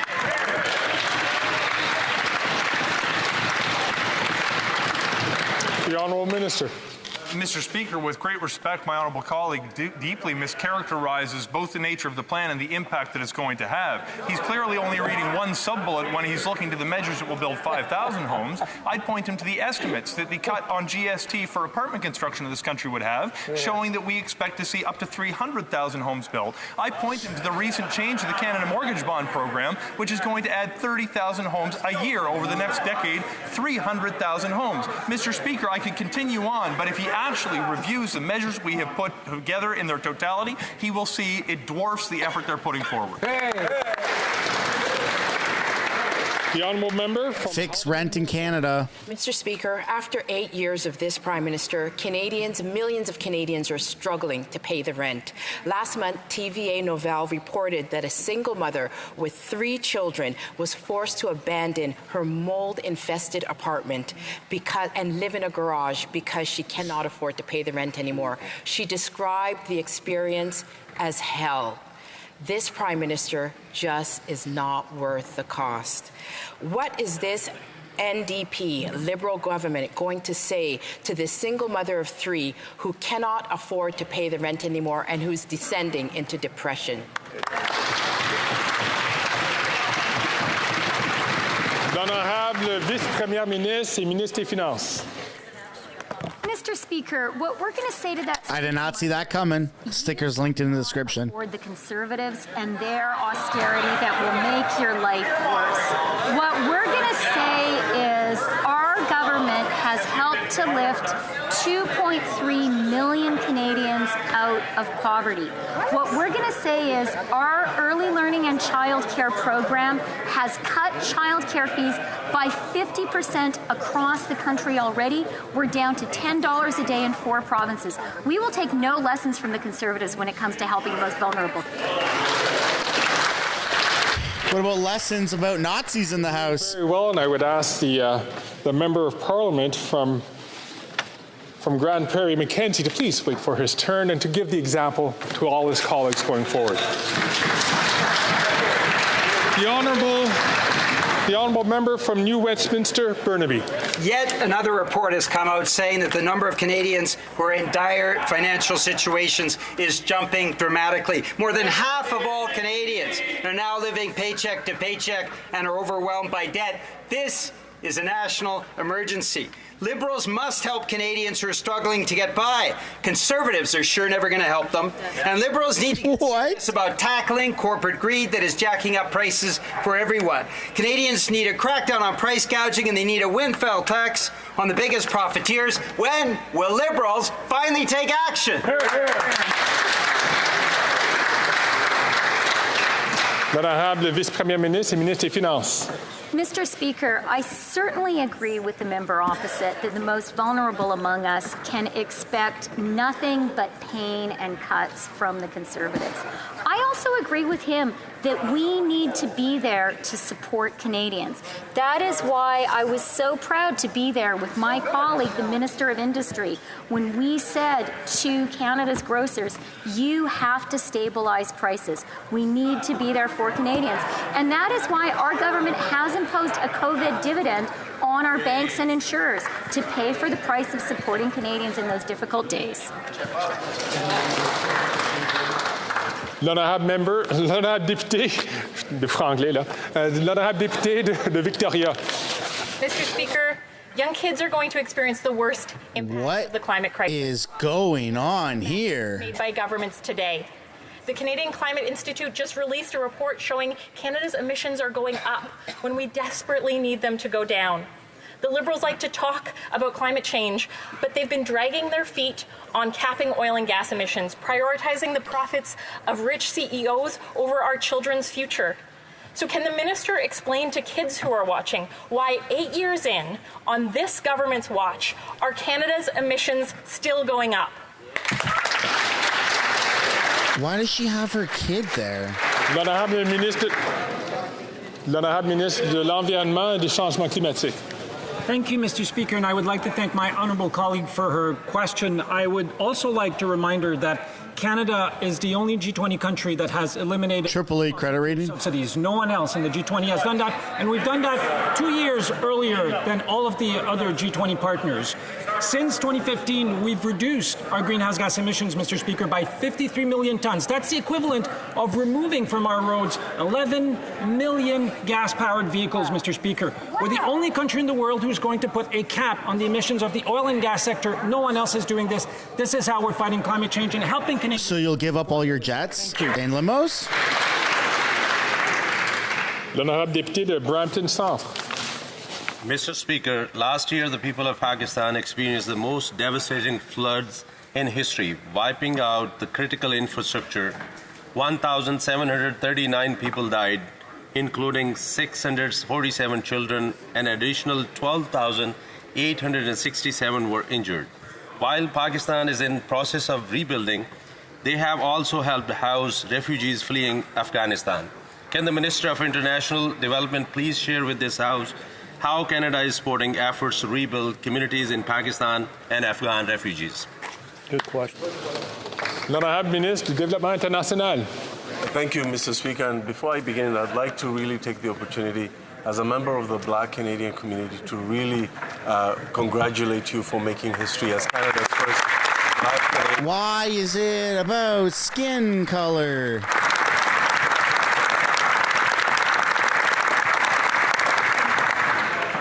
[SPEAKER 3] The Honourable Minister.
[SPEAKER 13] Mr. Speaker, with great respect, my honourable colleague deeply mischaracterizes both the nature of the plan and the impact that it's going to have. He's clearly only reading one sub-bullet when he's looking to the measures that will build 5,000 homes. I'd point him to the estimates that the cut on GST for apartment construction in this country would have, showing that we expect to see up to 300,000 homes built. I point him to the recent change to the Canada Mortgage Bond Program, which is going to add 30,000 homes a year over the next decade, 300,000 homes. Mr. Speaker, I could continue on, but if he actually reviews the measures we have put together in their totality, he will see it dwarfs the effort they're putting forward.
[SPEAKER 3] The honourable member from...
[SPEAKER 1] Fix rent in Canada.
[SPEAKER 15] Mr. Speaker, after 8 years of this Prime Minister, millions of Canadians are struggling to pay the rent. Last month, TVA Nouvelle reported that a single mother with 3 children was forced to abandon her mold-infested apartment and live in a garage because she cannot afford to pay the rent anymore. She described the experience as hell. This Prime Minister just is not worth the cost. What is this NDP, Liberal government, going to say to this single mother of 3 who cannot afford to pay the rent anymore and who's descending into depression?
[SPEAKER 3] L'honorable vice-première ministre et ministre des Finances.
[SPEAKER 11] Mr. Speaker, what we're going to say to that...
[SPEAKER 1] I did not see that coming. Stickers linked in the description.
[SPEAKER 11] ...toward the Conservatives and their austerity that will make your life worse. What we're going to say is our government has helped to lift 2.3 million Canadians out of poverty. What we're going to say is our early learning and childcare program has cut childcare fees by 50% across the country already. We're down to $10 a day in 4 provinces. We will take no lessons from the Conservatives when it comes to helping the most vulnerable.
[SPEAKER 1] What about lessons about Nazis in the House?
[SPEAKER 3] Very well, and I would ask the Member of Parliament from Grand Prairie, Mackenzie, to please wait for his turn and to give the example to all his colleagues going forward. The Honourable Member from New Westminster, Burnaby.
[SPEAKER 16] Yet another report has come out saying that the number of Canadians who are in dire financial situations is jumping dramatically. More than half of all Canadians are now living paycheck to paycheck and are overwhelmed by debt. This is a national emergency. Liberals must help Canadians who are struggling to get by. Conservatives are sure never going to help them. And Liberals need to get serious about tackling corporate greed that is jacking up prices for everyone. Canadians need a crackdown on price gouging, and they need a windfall tax on the biggest profiteers. When will Liberals finally take action?
[SPEAKER 3] L'honorable vice-premier ministre et ministre des Finances.
[SPEAKER 11] Mr. Speaker, I certainly agree with the member opposite that the most vulnerable among us can expect nothing but pain and cuts from the Conservatives. I also agree with him that we need to be there to support Canadians. That is why I was so proud to be there with my colleague, the Minister of Industry, when we said to Canada's grocers, you have to stabilize prices. We need to be there for Canadians. And that is why our government has imposed a COVID dividend on our banks and insurers to pay for the price of supporting Canadians in those difficult days.
[SPEAKER 3] L'honorable member, l'honorable député de franglais là, l'honorable député de Victoria.
[SPEAKER 10] Mr. Speaker, young kids are going to experience the worst impact of the climate crisis.
[SPEAKER 1] What is going on here?
[SPEAKER 10] Made by governments today. The Canadian Climate Institute just released a report showing Canada's emissions are going up when we desperately need them to go down. The Liberals like to talk about climate change, but they've been dragging their feet on capping oil and gas emissions, prioritizing the profits of rich CEOs over our children's future. So can the minister explain to kids who are watching why 8 years in, on this government's watch, are Canada's emissions still going up?
[SPEAKER 1] Why does she have her kid there?
[SPEAKER 3] L'honorable ministre de l'Environnement et des Changements climatiques.
[SPEAKER 17] Thank you, Mr. Speaker, and I would like to thank my honourable colleague for her question. I would also like to remind her that Canada is the only G20 country that has eliminated
[SPEAKER 1] AAA credit rating
[SPEAKER 17] subsidies. No one else in the G20 has done that, and we've done that 2 years earlier than all of the other G20 partners. Since 2015, we've reduced our greenhouse gas emissions, Mr. Speaker, by 53 million tons. That's the equivalent of removing from our roads 11 million gas-powered vehicles, Mr. Speaker. We're the only country in the world who's going to put a cap on the emissions of the oil and gas sector. No one else is doing this. This is how we're fighting climate change and helping Canadians.
[SPEAKER 1] So you'll give up all your jets and limos?
[SPEAKER 3] L'honorable député de Brampton Centre.
[SPEAKER 18] Mr. Speaker, last year the people of Pakistan experienced the most devastating floods in history, wiping out the critical infrastructure. 1,739 people died, including 647 children, and additional 12,867 were injured. While Pakistan is in process of rebuilding, they have also helped house refugees fleeing Afghanistan. Can the Minister of International Development please share with this House how Canada is supporting efforts to rebuild communities in Pakistan and Afghan refugees?
[SPEAKER 3] Good question. L'honorable ministre du Développement international.
[SPEAKER 19] Thank you, Mr. Speaker. And before I begin, I'd like to really take the opportunity as a member of the Black Canadian community to really congratulate you for making history as Canada's first Black Canadian.
[SPEAKER 1] Why is it about skin color?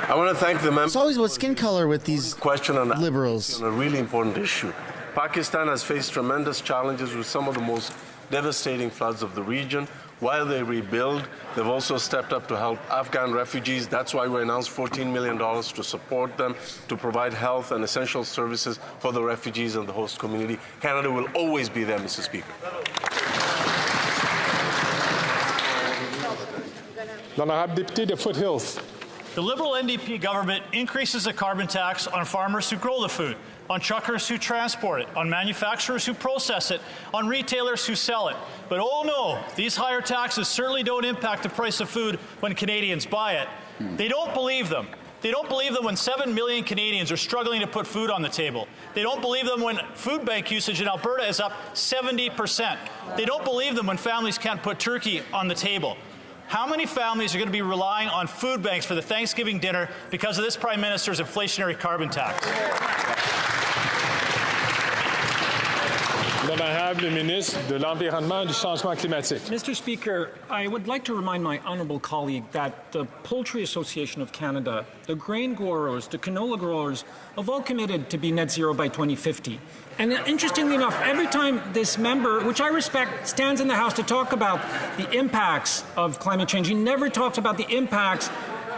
[SPEAKER 19] I want to thank the members.
[SPEAKER 1] It's always about skin color with these liberals.
[SPEAKER 19] On a really important issue. Pakistan has faced tremendous challenges with some of the most devastating floods of the region. While they rebuild, they've also stepped up to help Afghan refugees. That's why we announced $14 million to support them, to provide health and essential services for the refugees and the host community. Canada will always be there, Mr. Speaker.
[SPEAKER 3] L'honorable député de Foothills.
[SPEAKER 20] The Liberal NDP government increases the carbon tax on farmers who grow the food, on truckers who transport it, on manufacturers who process it, on retailers who sell it. But oh no, these higher taxes certainly don't impact the price of food when Canadians buy it. They don't believe them. They don't believe them when 7 million Canadians are struggling to put food on the table. They don't believe them when food bank usage in Alberta is up 70%. They don't believe them when families can't put turkey on the table. How many families are going to be relying on food banks for the Thanksgiving dinner because of this Prime Minister's inflationary carbon tax?
[SPEAKER 3] L'honorable ministre de l'Environnement et du Changement climatique.
[SPEAKER 17] Mr. Speaker, I would like to remind my honourable colleague that the Poultry Association of Canada, the grain growers, the canola growers, have all committed to be net zero by 2050. And interestingly enough, every time this member, which I respect, stands in the House to talk about the impacts of climate change, he never talks about the impacts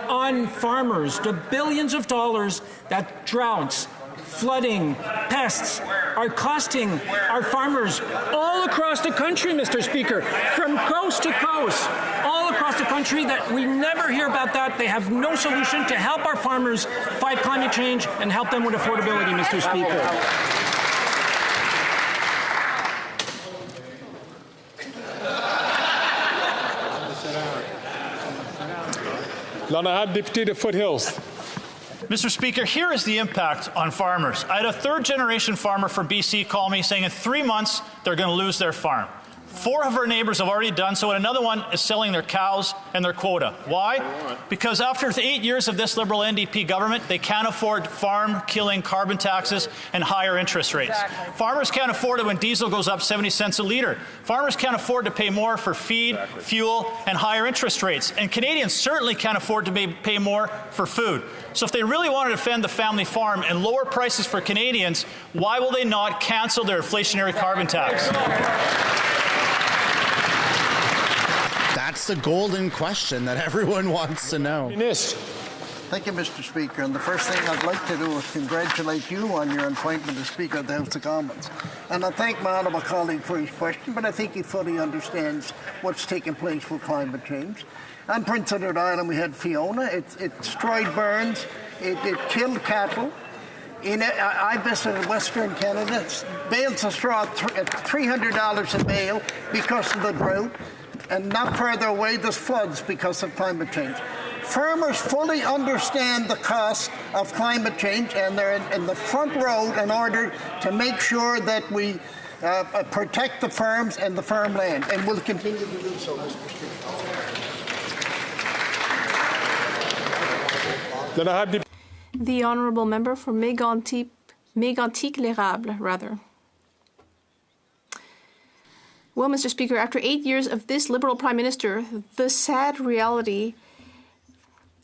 [SPEAKER 17] on farmers, the billions of dollars that droughts, flooding, pests are costing our farmers all across the country, Mr. Speaker, from coast to coast, all across the country, that we never hear about that. They have no solution to help our farmers fight climate change and help them with affordability, Mr. Speaker.
[SPEAKER 3] L'honorable député de Foothills.
[SPEAKER 20] Mr. Speaker, here is the impact on farmers. I had a third-generation farmer from BC call me saying in 3 months they're going to lose their farm. 4 of our neighbors have already done so, and another one is selling their cows and their quota. Why? Because after 8 years of this Liberal NDP government, they can't afford farm-killing carbon taxes and higher interest rates. Exactly. Farmers can't afford it when diesel goes up 70 cents a litre. Farmers can't afford to pay more for feed, fuel, and higher interest rates. And Canadians certainly can't afford to pay more for food. So if they really want to defend the family farm and lower prices for Canadians, why will they not cancel their inflationary carbon tax?
[SPEAKER 1] That's the golden question that everyone wants to know.
[SPEAKER 21] Thank you, Mr. Speaker. And the first thing I'd like to do is congratulate you on your appointment as Speaker of the House of Commons. And I thank my honourable colleague for his question, but I think he fully understands what's taking place with climate change. On Prince Edward Island, we had Fiona. It destroyed burns. It killed cattle. I visited Western Canada. Bales of straw at $300 a bale because of the drought. And not further away, there's floods because of climate change. Farmers fully understand the cost of climate change, and they're in the front row in order to make sure that we protect the farms and the farmland, and will continue to do so, Mr. Speaker.
[SPEAKER 2] The honourable member for Mégantic-L'Érable, rather. Well, Mr. Speaker, after 8 years of this Liberal Prime Minister, the sad reality,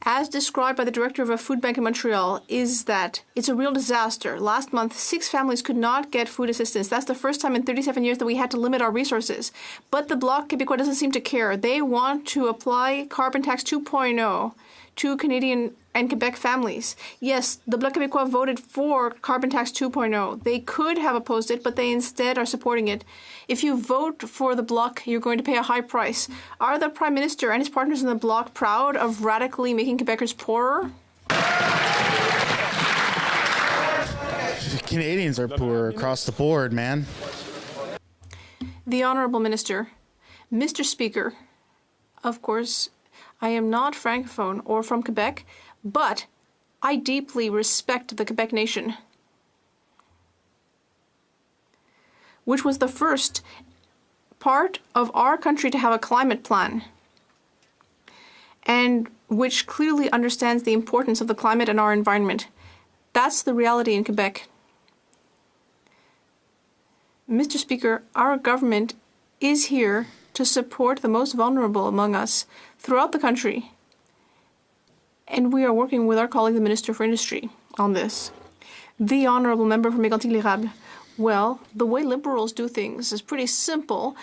[SPEAKER 2] as described by the director of a food bank in Montreal, is that it's a real disaster. Last month, 6 families could not get food assistance. That's the first time in 37 years that we had to limit our resources. But the Bloc Québécois doesn't seem to care. They want to apply carbon tax 2.0 to Canadian and Quebec families. Yes, the Bloc Québécois voted for carbon tax 2.0. They could have opposed it, but they instead are supporting it. If you vote for the Bloc, you're going to pay a high price. Are the Prime Minister and his partners in the Bloc proud of radically making Quebecers poorer?
[SPEAKER 1] Canadians are poor across the board, man.
[SPEAKER 2] The Honourable Minister. Mr. Speaker, of course, I am not Francophone or from Quebec, but I deeply respect the Quebec nation, which was the first part of our country to have a climate plan, and which clearly understands the importance of the climate and our environment. That's the reality in Quebec. Mr. Speaker, our government is here to support the most vulnerable among us throughout the country. And we are working with our colleague, the Minister for Industry, on this. The Honourable Member for Mégantic-L'Érable. Well, the way Liberals do things is pretty simple.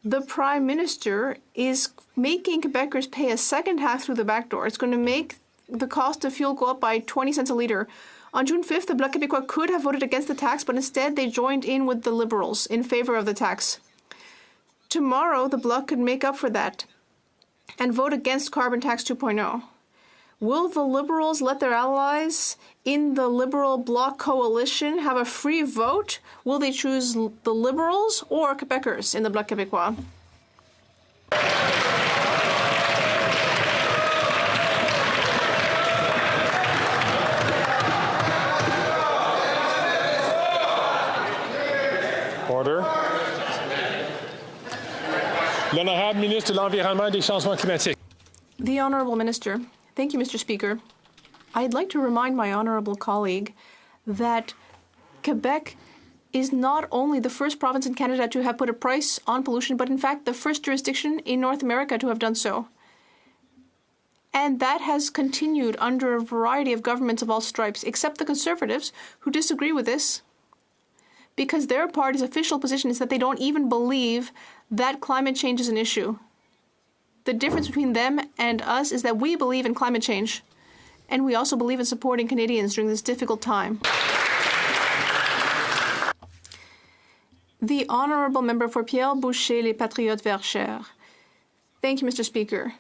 [SPEAKER 2] The Prime Minister is making Quebecers pay a second half through the back door. It's going to make the cost of fuel go up by 20 cents a litre. On June 5th, the Bloc Québécois could have voted against the tax, but instead they joined in with the Liberals in favour of the tax. Tomorrow, the Bloc could make up for that and vote against carbon tax 2.0. Will the Liberals let their allies in the Liberal Bloc coalition have a free vote? Will they choose the Liberals or Quebecers in the Bloc Québécois?
[SPEAKER 3] Order. L'honorable ministre de l'Environnement et des Changements climatiques.
[SPEAKER 2] The Honourable Minister. Thank you, Mr. Speaker. I'd like to remind my honourable colleague that Quebec
[SPEAKER 4] is not only the first province in Canada to have put a price on pollution, but in fact the first jurisdiction in North America to have done so. And that has continued under a variety of governments of all stripes, except the Conservatives, who disagree with this, because their party's official position is that they don't even believe that climate change is an issue. The difference between them and us is that we believe in climate change, and we also believe in supporting Canadians during this difficult time. The Honourable Member for Pierre Boucher, Les Patriotes Verchères. Thank you, Mr. Speaker.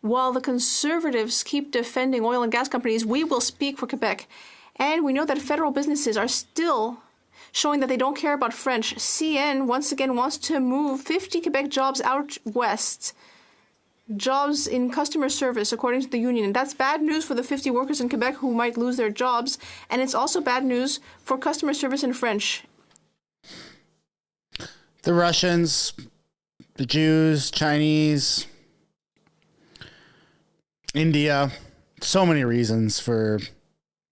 [SPEAKER 4] While the Conservatives keep defending oil and gas companies, we will speak for Quebec. And we know that federal businesses are still showing that they don't care about French. CN once again wants to move 50 Quebec jobs out west. Jobs in customer service, according to the union. And that's bad news for the 50 workers in Quebec who might lose their jobs. And it's also bad news for customer service in French.
[SPEAKER 1] The Russians, the Jews, Chinese, India, so many reasons for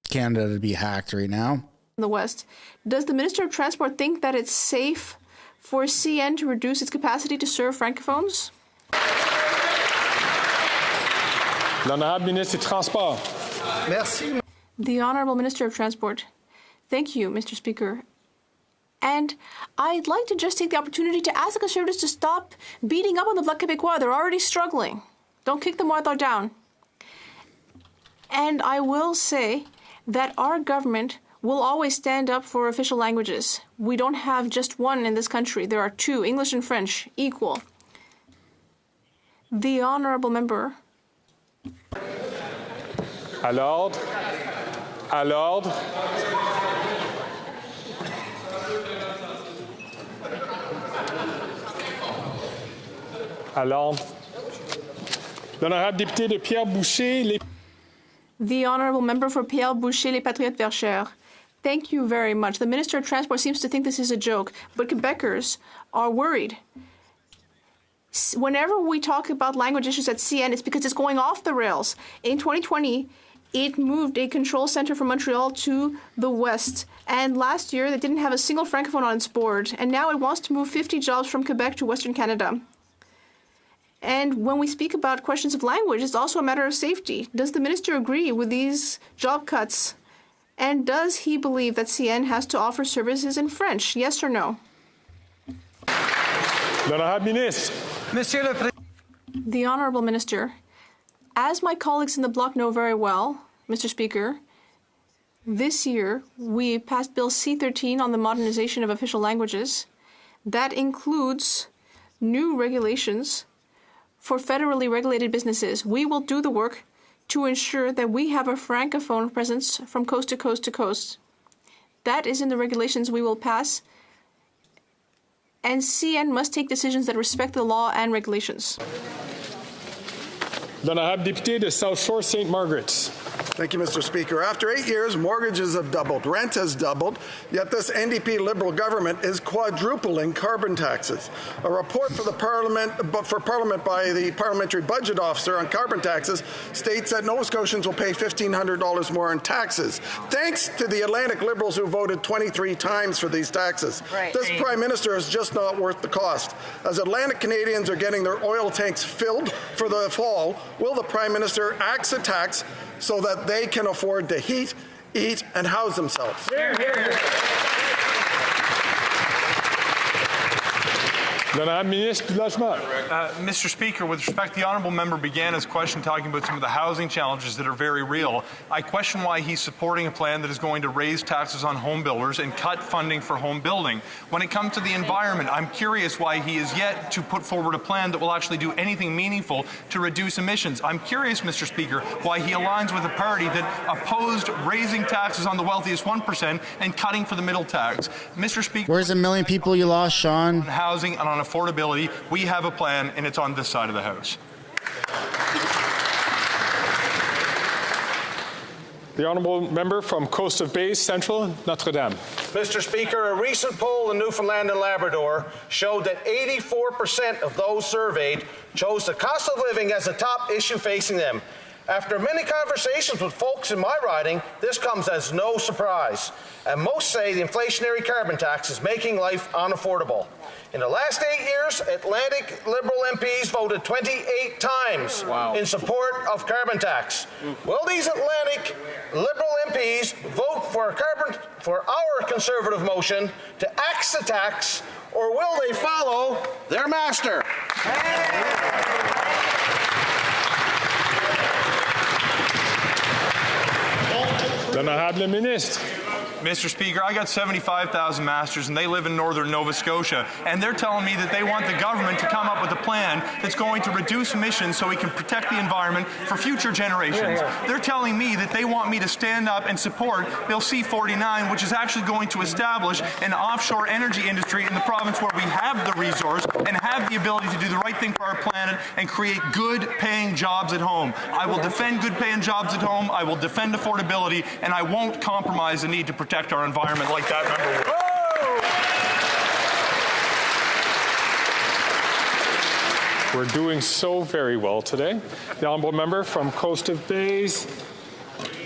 [SPEAKER 1] Canada to be hacked right now.
[SPEAKER 4] In the West. Does the Minister of Transport think that it's safe for CN to reduce its capacity to serve francophones?
[SPEAKER 3] L'honorable Ministre des Transports.
[SPEAKER 21] Merci.
[SPEAKER 4] The Honourable Minister of Transport. Thank you, Mr. Speaker. And I'd like to just take the opportunity to ask the Conservatives to stop beating up on the Bloc Québécois. They're already struggling. Don't kick them while they're down. And I will say that our government will always stand up for official languages. We don't have just one in this country. There are two, English and French, equal. The Honourable Member.
[SPEAKER 3] À l'ordre. À l'ordre. À l'ordre. L'honorable député de Pierre Boucher, les...
[SPEAKER 4] The Honourable Member for Pierre Boucher, Les Patriotes Verchères. Thank you very much. The Minister of Transport seems to think this is a joke, but Quebecers are worried. Whenever we talk about language issues at CN, it's because it's going off the rails. In 2020, it moved a control center from Montreal to the west. And last year, they didn't have a single francophone on its board. And now it wants to move 50 jobs from Quebec to Western Canada. And when we speak about questions of language, it's also a matter of safety. Does the minister agree with these job cuts? And does he believe that CN has to offer services in French? Yes or no?
[SPEAKER 3] L'honorable Ministre.
[SPEAKER 21] Monsieur le Président.
[SPEAKER 4] The Honourable Minister. As my colleagues in the Bloc know very well, Mr. Speaker, this year we passed Bill C-13 on the modernization of official languages. That includes new regulations for federally regulated businesses. We will do the work to ensure that we have a francophone presence from coast to coast to coast. That is in the regulations we will pass. And CN must take decisions that respect the law and regulations.
[SPEAKER 3] L'honorable député de South Shore St. Margaret's.
[SPEAKER 22] Thank you, Mr. Speaker. After 8 years, mortgages have doubled, rent has doubled, yet this NDP Liberal government is quadrupling carbon taxes. A report for Parliament by the Parliamentary Budget Officer on carbon taxes states that Nova Scotians will pay $1,500 more in taxes, thanks to the Atlantic Liberals who voted 23 times for these taxes.
[SPEAKER 9] Right.
[SPEAKER 22] This Prime Minister is just not worth the cost. As Atlantic Canadians are getting their oil tanks filled for the fall, will the Prime Minister axe a tax so that they can afford to heat, eat, and house themselves?
[SPEAKER 3] Hear, hear.
[SPEAKER 13] Mr. Speaker, with respect, the honourable member began his question talking about some of the housing challenges that are very real. I question why he's supporting a plan that is going to raise taxes on home builders and cut funding for home building. When it comes to the environment, I'm curious why he is yet to put forward a plan that will actually do anything meaningful to reduce emissions. I'm curious, Mr. Speaker, why he aligns with a party that opposed raising taxes on the wealthiest 1% and cutting for the middle tax. Mr. Speaker,
[SPEAKER 1] where's the million people you lost, Sean?
[SPEAKER 13] On housing and on affordability, we have a plan, and it's on this side of the House.
[SPEAKER 3] The honourable member from Coast of Bays, Central, Notre Dame.
[SPEAKER 23] Mr. Speaker, a recent poll in Newfoundland and Labrador showed that 84% of those surveyed chose the cost of living as a top issue facing them. After many conversations with folks in my riding, this comes as no surprise. And most say the inflationary carbon tax is making life unaffordable. In the last 8 years, Atlantic Liberal MPs voted 28 times in support of carbon tax. Will these Atlantic Liberal MPs vote for our Conservative motion to axe the tax, or will they follow their master?
[SPEAKER 3] L'honorable ministre.
[SPEAKER 13] Mr. Speaker, I got 75,000 masters and they live in northern Nova Scotia, and they're telling me that they want the government to come up with a plan that's going to reduce emissions so we can protect the environment for future generations. They're telling me that they want me to stand up and support Bill C-49, which is actually going to establish an offshore energy industry in the province where we have the resource and have the ability to do the right thing for our planet and create good-paying jobs at home. I will defend good-paying jobs at home, I will defend affordability, and I won't compromise the need to protect our environment like that member would.
[SPEAKER 3] We're doing so very well today. The honourable member from Coast of Bays,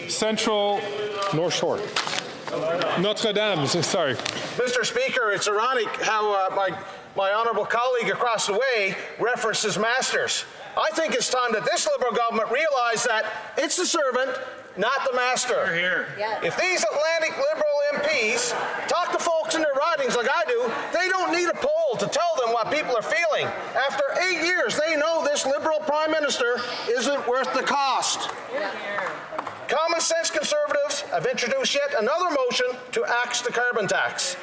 [SPEAKER 3] Central North Shore. Notre Dame, sorry.
[SPEAKER 23] Mr. Speaker, it's ironic how my honourable colleague across the way references masters. I think it's time that this Liberal government realize that it's the servant, not the master.
[SPEAKER 13] Here.
[SPEAKER 23] If these Atlantic Liberal MPs talk to folks in their ridings like I do, they don't need a poll to tell them what people are feeling. After 8 years, they know this Liberal Prime Minister isn't worth the cost. Common sense Conservatives have introduced yet another motion to axe the carbon tax.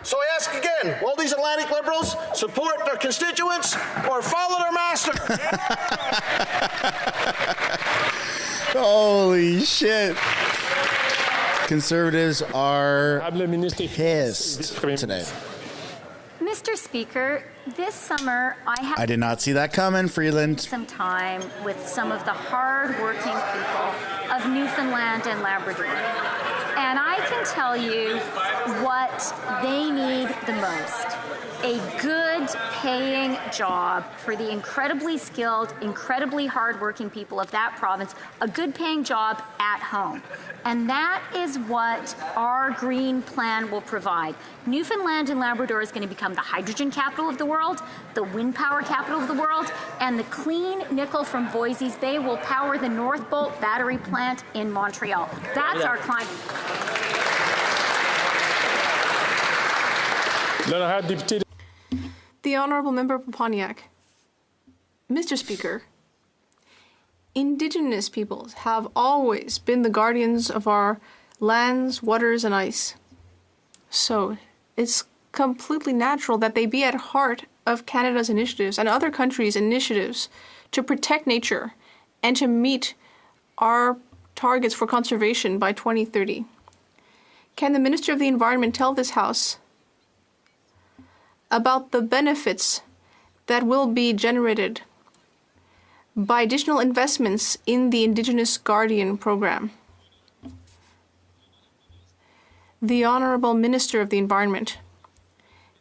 [SPEAKER 23] So I ask again, will these Atlantic Liberals support their constituents or follow their master?
[SPEAKER 1] Holy shit. Conservatives are pissed today.
[SPEAKER 11] Mr. Speaker, this summer I
[SPEAKER 1] did not see that coming, Freeland.
[SPEAKER 11] Some time with some of the hard-working people of Newfoundland and Labrador. And I can tell you what they need the most. A good paying job for the incredibly skilled, incredibly hardworking people of that province, a good paying job at home. And that is what our green plan will provide. Newfoundland and Labrador is going to become the hydrogen capital of the world, the wind power capital of the world, and the clean nickel from Voisey's Bay will power the North Bolt battery plant in Montreal. That's our climate.
[SPEAKER 4] The Honourable Member for Pontiac. Mr. Speaker, Indigenous peoples have always been the guardians of our lands, waters, and ice. So it's completely natural that they be at heart of Canada's initiatives and other countries' initiatives to protect nature and to meet our targets for conservation by 2030. Can the Minister of the Environment tell this House about the benefits that will be generated by additional investments in the Indigenous Guardian program? The Honourable Minister of the Environment.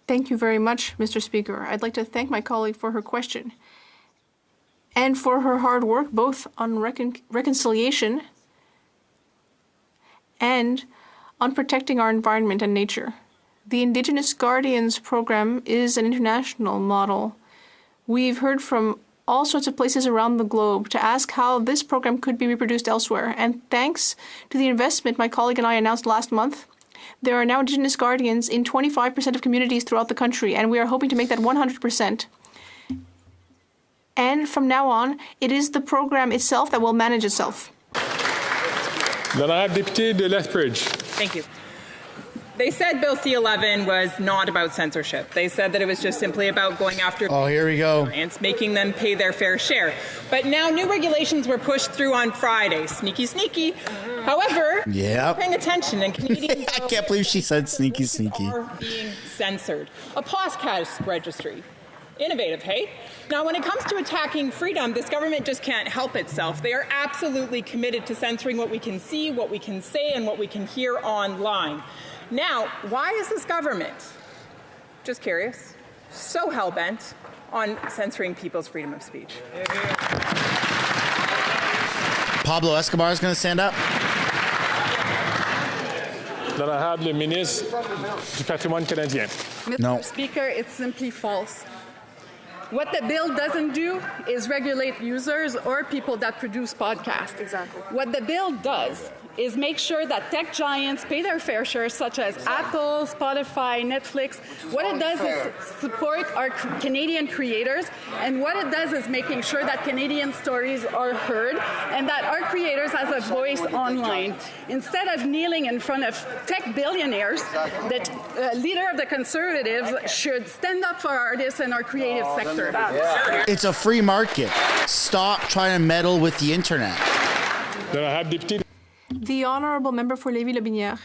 [SPEAKER 4] Thank you very much, Mr. Speaker. I'd like to thank my colleague for her question and for her hard work both on reconciliation and on protecting our environment and nature. The Indigenous Guardians program is an international model. We've heard from all sorts of places around the globe to ask how this program could be reproduced elsewhere. And thanks to the investment my colleague and I announced last month, there are now Indigenous Guardians in 25% of communities throughout the country, and we are hoping to make that 100%. And from now on, it is the program itself that will manage itself.
[SPEAKER 3] L'honorable député de Lethbridge.
[SPEAKER 5] Thank you. They said Bill C-11 was not about censorship. They said that it was just simply about going after
[SPEAKER 1] here we go.
[SPEAKER 5] clients, making them pay their fair share. But now new regulations were pushed through on Friday. Sneaky, sneaky. However, paying attention, and Canadians
[SPEAKER 1] I can't believe she said sneaky, sneaky.
[SPEAKER 5] are being censored. A podcast registry. Innovative, hey? Now, when it comes to attacking freedom, this government just can't help itself. They are absolutely committed to censoring what we can see, what we can say, and what we can hear online. Now, why is this government, just curious, so hell-bent on censoring people's freedom of speech?
[SPEAKER 1] Pablo Escobar is going to stand up.
[SPEAKER 3] L'honorable ministre du patrimoine canadien.
[SPEAKER 1] No.
[SPEAKER 7] Mr. Speaker, it's simply false. What the bill doesn't do is regulate users or people that produce podcasts. Exactly. What the bill does is make sure that tech giants pay their fair share, such as Apple, Spotify, Netflix. What it does is support our Canadian creators, and what it does is making sure that Canadian stories are heard and that our creators have a voice online. Instead of kneeling in front of tech billionaires, the leader of the Conservatives should stand up for artists and our creative sector.
[SPEAKER 1] It's a free market. Stop trying to meddle with the internet.
[SPEAKER 4] The Honourable Member for Lévis-Lobinière.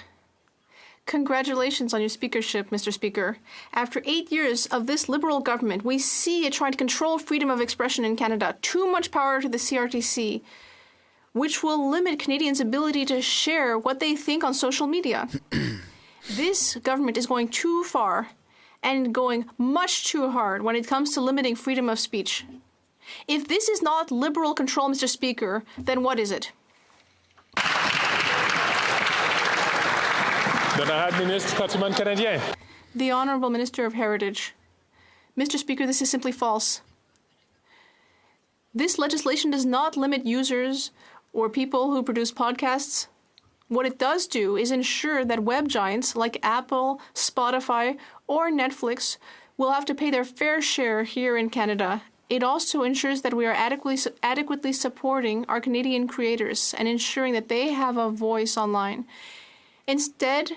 [SPEAKER 4] Congratulations on your speakership, Mr. Speaker. After 8 years of this Liberal government, we see it trying to control freedom of expression in Canada. Too much power to the CRTC, which will limit Canadians' ability to share what they think on social media. This government is going too far and going much too hard when it comes to limiting freedom of speech. If this is not Liberal control, Mr. Speaker, then what is it? The Honourable Minister of Heritage. Mr. Speaker, this is simply false. This legislation does not limit users or people who produce podcasts. What it does do is ensure that web giants like Apple, Spotify, or Netflix will have to pay their fair share here in Canada. It also ensures that we are adequately supporting our Canadian creators and ensuring that they have a voice online. Instead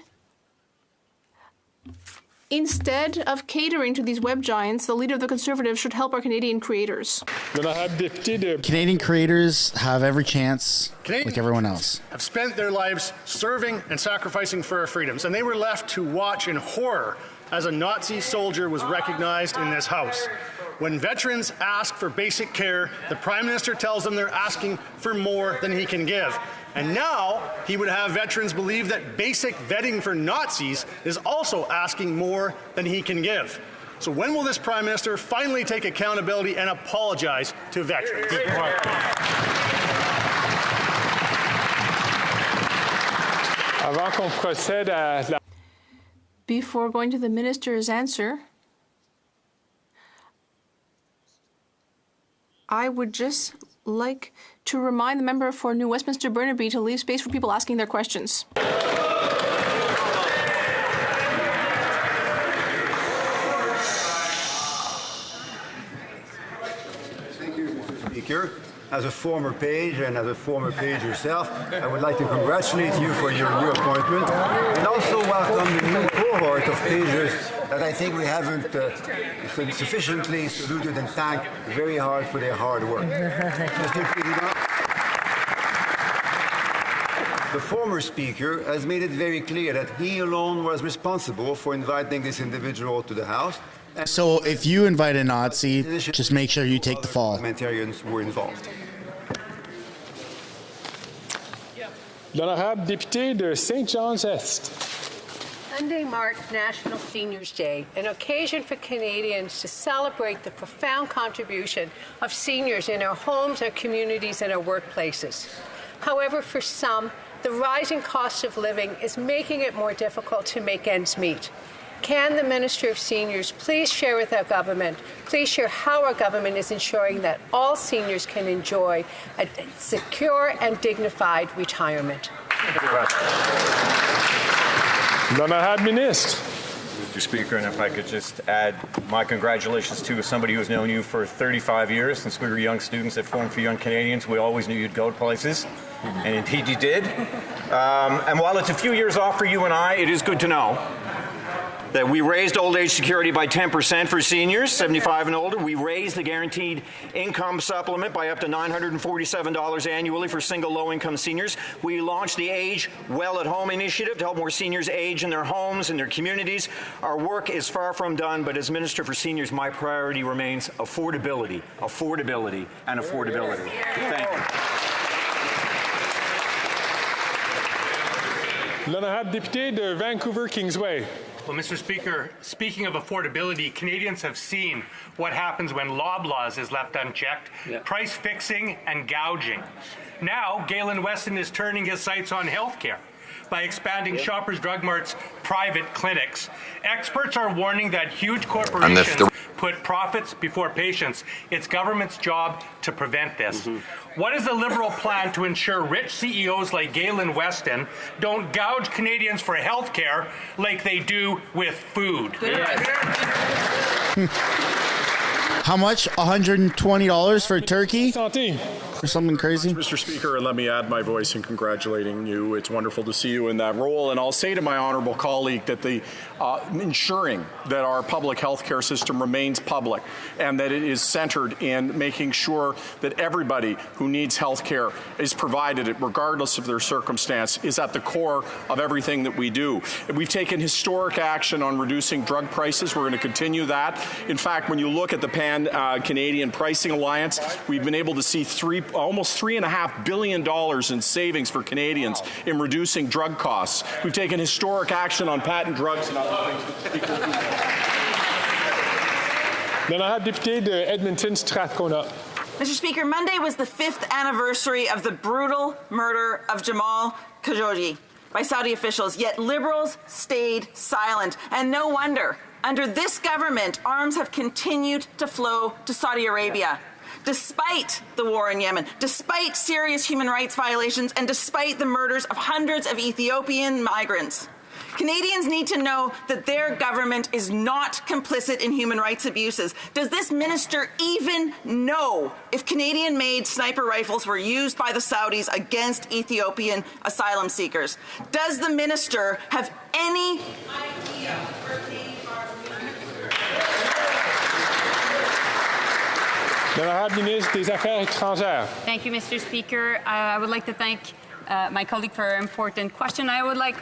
[SPEAKER 4] of catering to these web giants, the leader of the Conservatives should help our Canadian creators.
[SPEAKER 1] Canadian creators have every chance, like everyone else.
[SPEAKER 8] Have spent their lives serving and sacrificing for our freedoms, and they were left to watch in horror as a Nazi soldier was recognized in this House. When veterans ask for basic care, the Prime Minister tells them they're asking for more than he can give. And now he would have veterans believe that basic vetting for Nazis is also asking more than he can give. So when will this Prime Minister finally take accountability and apologize to veterans?
[SPEAKER 4] Before going to the Minister's answer, I would just like to remind the member for New Westminster Burnaby to leave space for people asking their questions.
[SPEAKER 12] Thank you, Mr. Speaker. As a former page and as a former page yourself, I would like to congratulate you for your new appointment and also welcome the new cohort of pagers that I think we haven't sufficiently saluted and thanked very hard for their hard work. Mr. President, the former speaker has made it very clear that he alone was responsible for inviting this individual to the House.
[SPEAKER 1] So if you invite a Nazi, just make sure you take the fall.
[SPEAKER 12] Parliamentarians were involved.
[SPEAKER 3] L'honorable député de St. John's Est.
[SPEAKER 24] Sunday marked National Seniors Day, an occasion for Canadians to celebrate the profound contribution of seniors in our homes, our communities, and our workplaces. However, for some, the rising cost of living is making it more difficult to make ends meet. Can the Minister of Seniors please share with our government, please share how our government is ensuring that all seniors can enjoy a secure and dignified retirement?
[SPEAKER 3] L'honorable ministre.
[SPEAKER 25] Mr. Speaker, and if I could just add my congratulations to somebody who has known you for 35 years since we were young students at Forum for Young Canadians. We always knew you'd go places, and indeed you did. And while it's a few years off for you and I, it is good to know that we raised old age security by 10% for seniors, 75 and older. We raised the guaranteed income supplement by up to $947 annually for single low-income seniors. We launched the Age Well at Home initiative to help more seniors age in their homes and their communities. Our work is far from done, but as Minister for Seniors, my priority remains affordability, affordability, and affordability. Thank you.
[SPEAKER 3] L'honorable député de Vancouver Kingsway.
[SPEAKER 6] Well, Mr. Speaker, speaking of affordability, Canadians have seen what happens when Loblaws is left unchecked, price fixing and gouging. Now, Galen Weston is turning his sights on healthcare by expanding Shoppers Drug Mart's private clinics. Experts are warning that huge corporations put profits before patients. It's government's job to prevent this. What is the Liberal plan to ensure rich CEOs like Galen Weston don't gouge Canadians for health care like they do with food?
[SPEAKER 1] How much? $120 for a turkey? Or something crazy?
[SPEAKER 10] Mr. Speaker, and let me add my voice in congratulating you. It's wonderful to see you in that role. And I'll say to my honourable colleague that the ensuring that our public health care system remains public and that it is centred in making sure that everybody who needs health care is provided it, regardless of their circumstance, is at the core of everything that we do. We've taken historic action on reducing drug prices. We're going to continue that. In fact, when you look at the Pan-Canadian Pricing Alliance, we've been able to see almost $3.5 billion in savings for Canadians in reducing drug costs. We've taken historic action on patent drugs and other things.
[SPEAKER 14] Mr. Speaker, Monday was the 5th anniversary of the brutal murder of Jamal Khashoggi by Saudi officials, yet Liberals stayed silent. And no wonder. Under this government, arms have continued to flow to Saudi Arabia. Despite the war in Yemen, despite serious human rights violations, and despite the murders of hundreds of Ethiopian migrants. Canadians need to know that their government is not complicit in human rights abuses. Does this minister even know if Canadian-made sniper rifles were used by the Saudis against Ethiopian asylum seekers? Does the minister have any idea where Canadians are?
[SPEAKER 15] Thank you, Mr. Speaker. I would like to thank my colleague for an important question. I would like...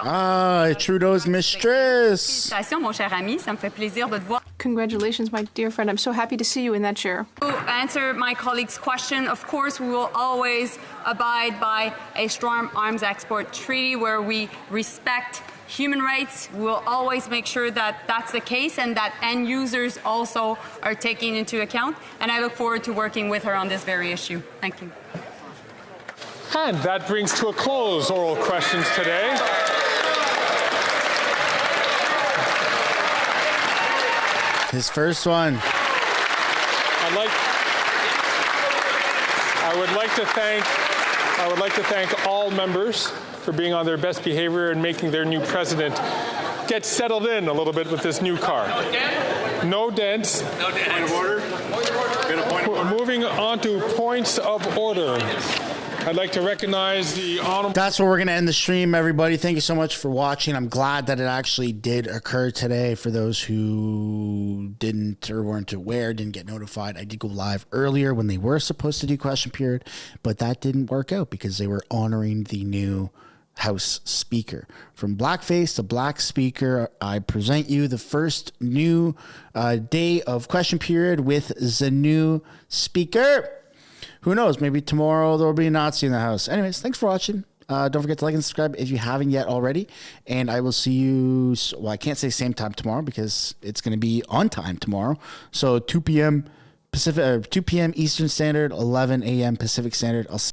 [SPEAKER 1] Trudeau's mistress.
[SPEAKER 15] Mon cher ami, ça me fait plaisir de te voir.
[SPEAKER 4] Congratulations, my dear friend. I'm so happy to see you in that chair.
[SPEAKER 15] To answer my colleague's question, of course, we will always abide by a strong arms export treaty where we respect human rights. We'll always make sure that that's the case and that end users also are taken into account. And I look forward to working with her on this very issue. Thank you.
[SPEAKER 3] And that brings to a close oral questions today.
[SPEAKER 1] His first one.
[SPEAKER 3] I would like to thank all members for being on their best behavior and making their new president get settled in a little bit with this new car. No dents. No dents. Point of order. Moving on to points of order. I'd like to recognize the honorable...
[SPEAKER 1] That's where we're going to end the stream, everybody. Thank you so much for watching. I'm glad that it actually did occur today. For those who didn't or weren't aware, didn't get notified, I did go live earlier when they were supposed to do question period, but that didn't work out because they were honoring the new House Speaker. From blackface to black speaker, I present you the first new day of question period with the new Speaker. Who knows? Maybe tomorrow there will be a Nazi in the house. Anyways, thanks for watching. Don't forget to like and subscribe if you haven't yet already. And I will see you, well, I can't say same time tomorrow because it's going to be on time tomorrow. So 2 p.m. Pacific, 2 p.m. Eastern Standard, 11 a.m. Pacific Standard. I'll see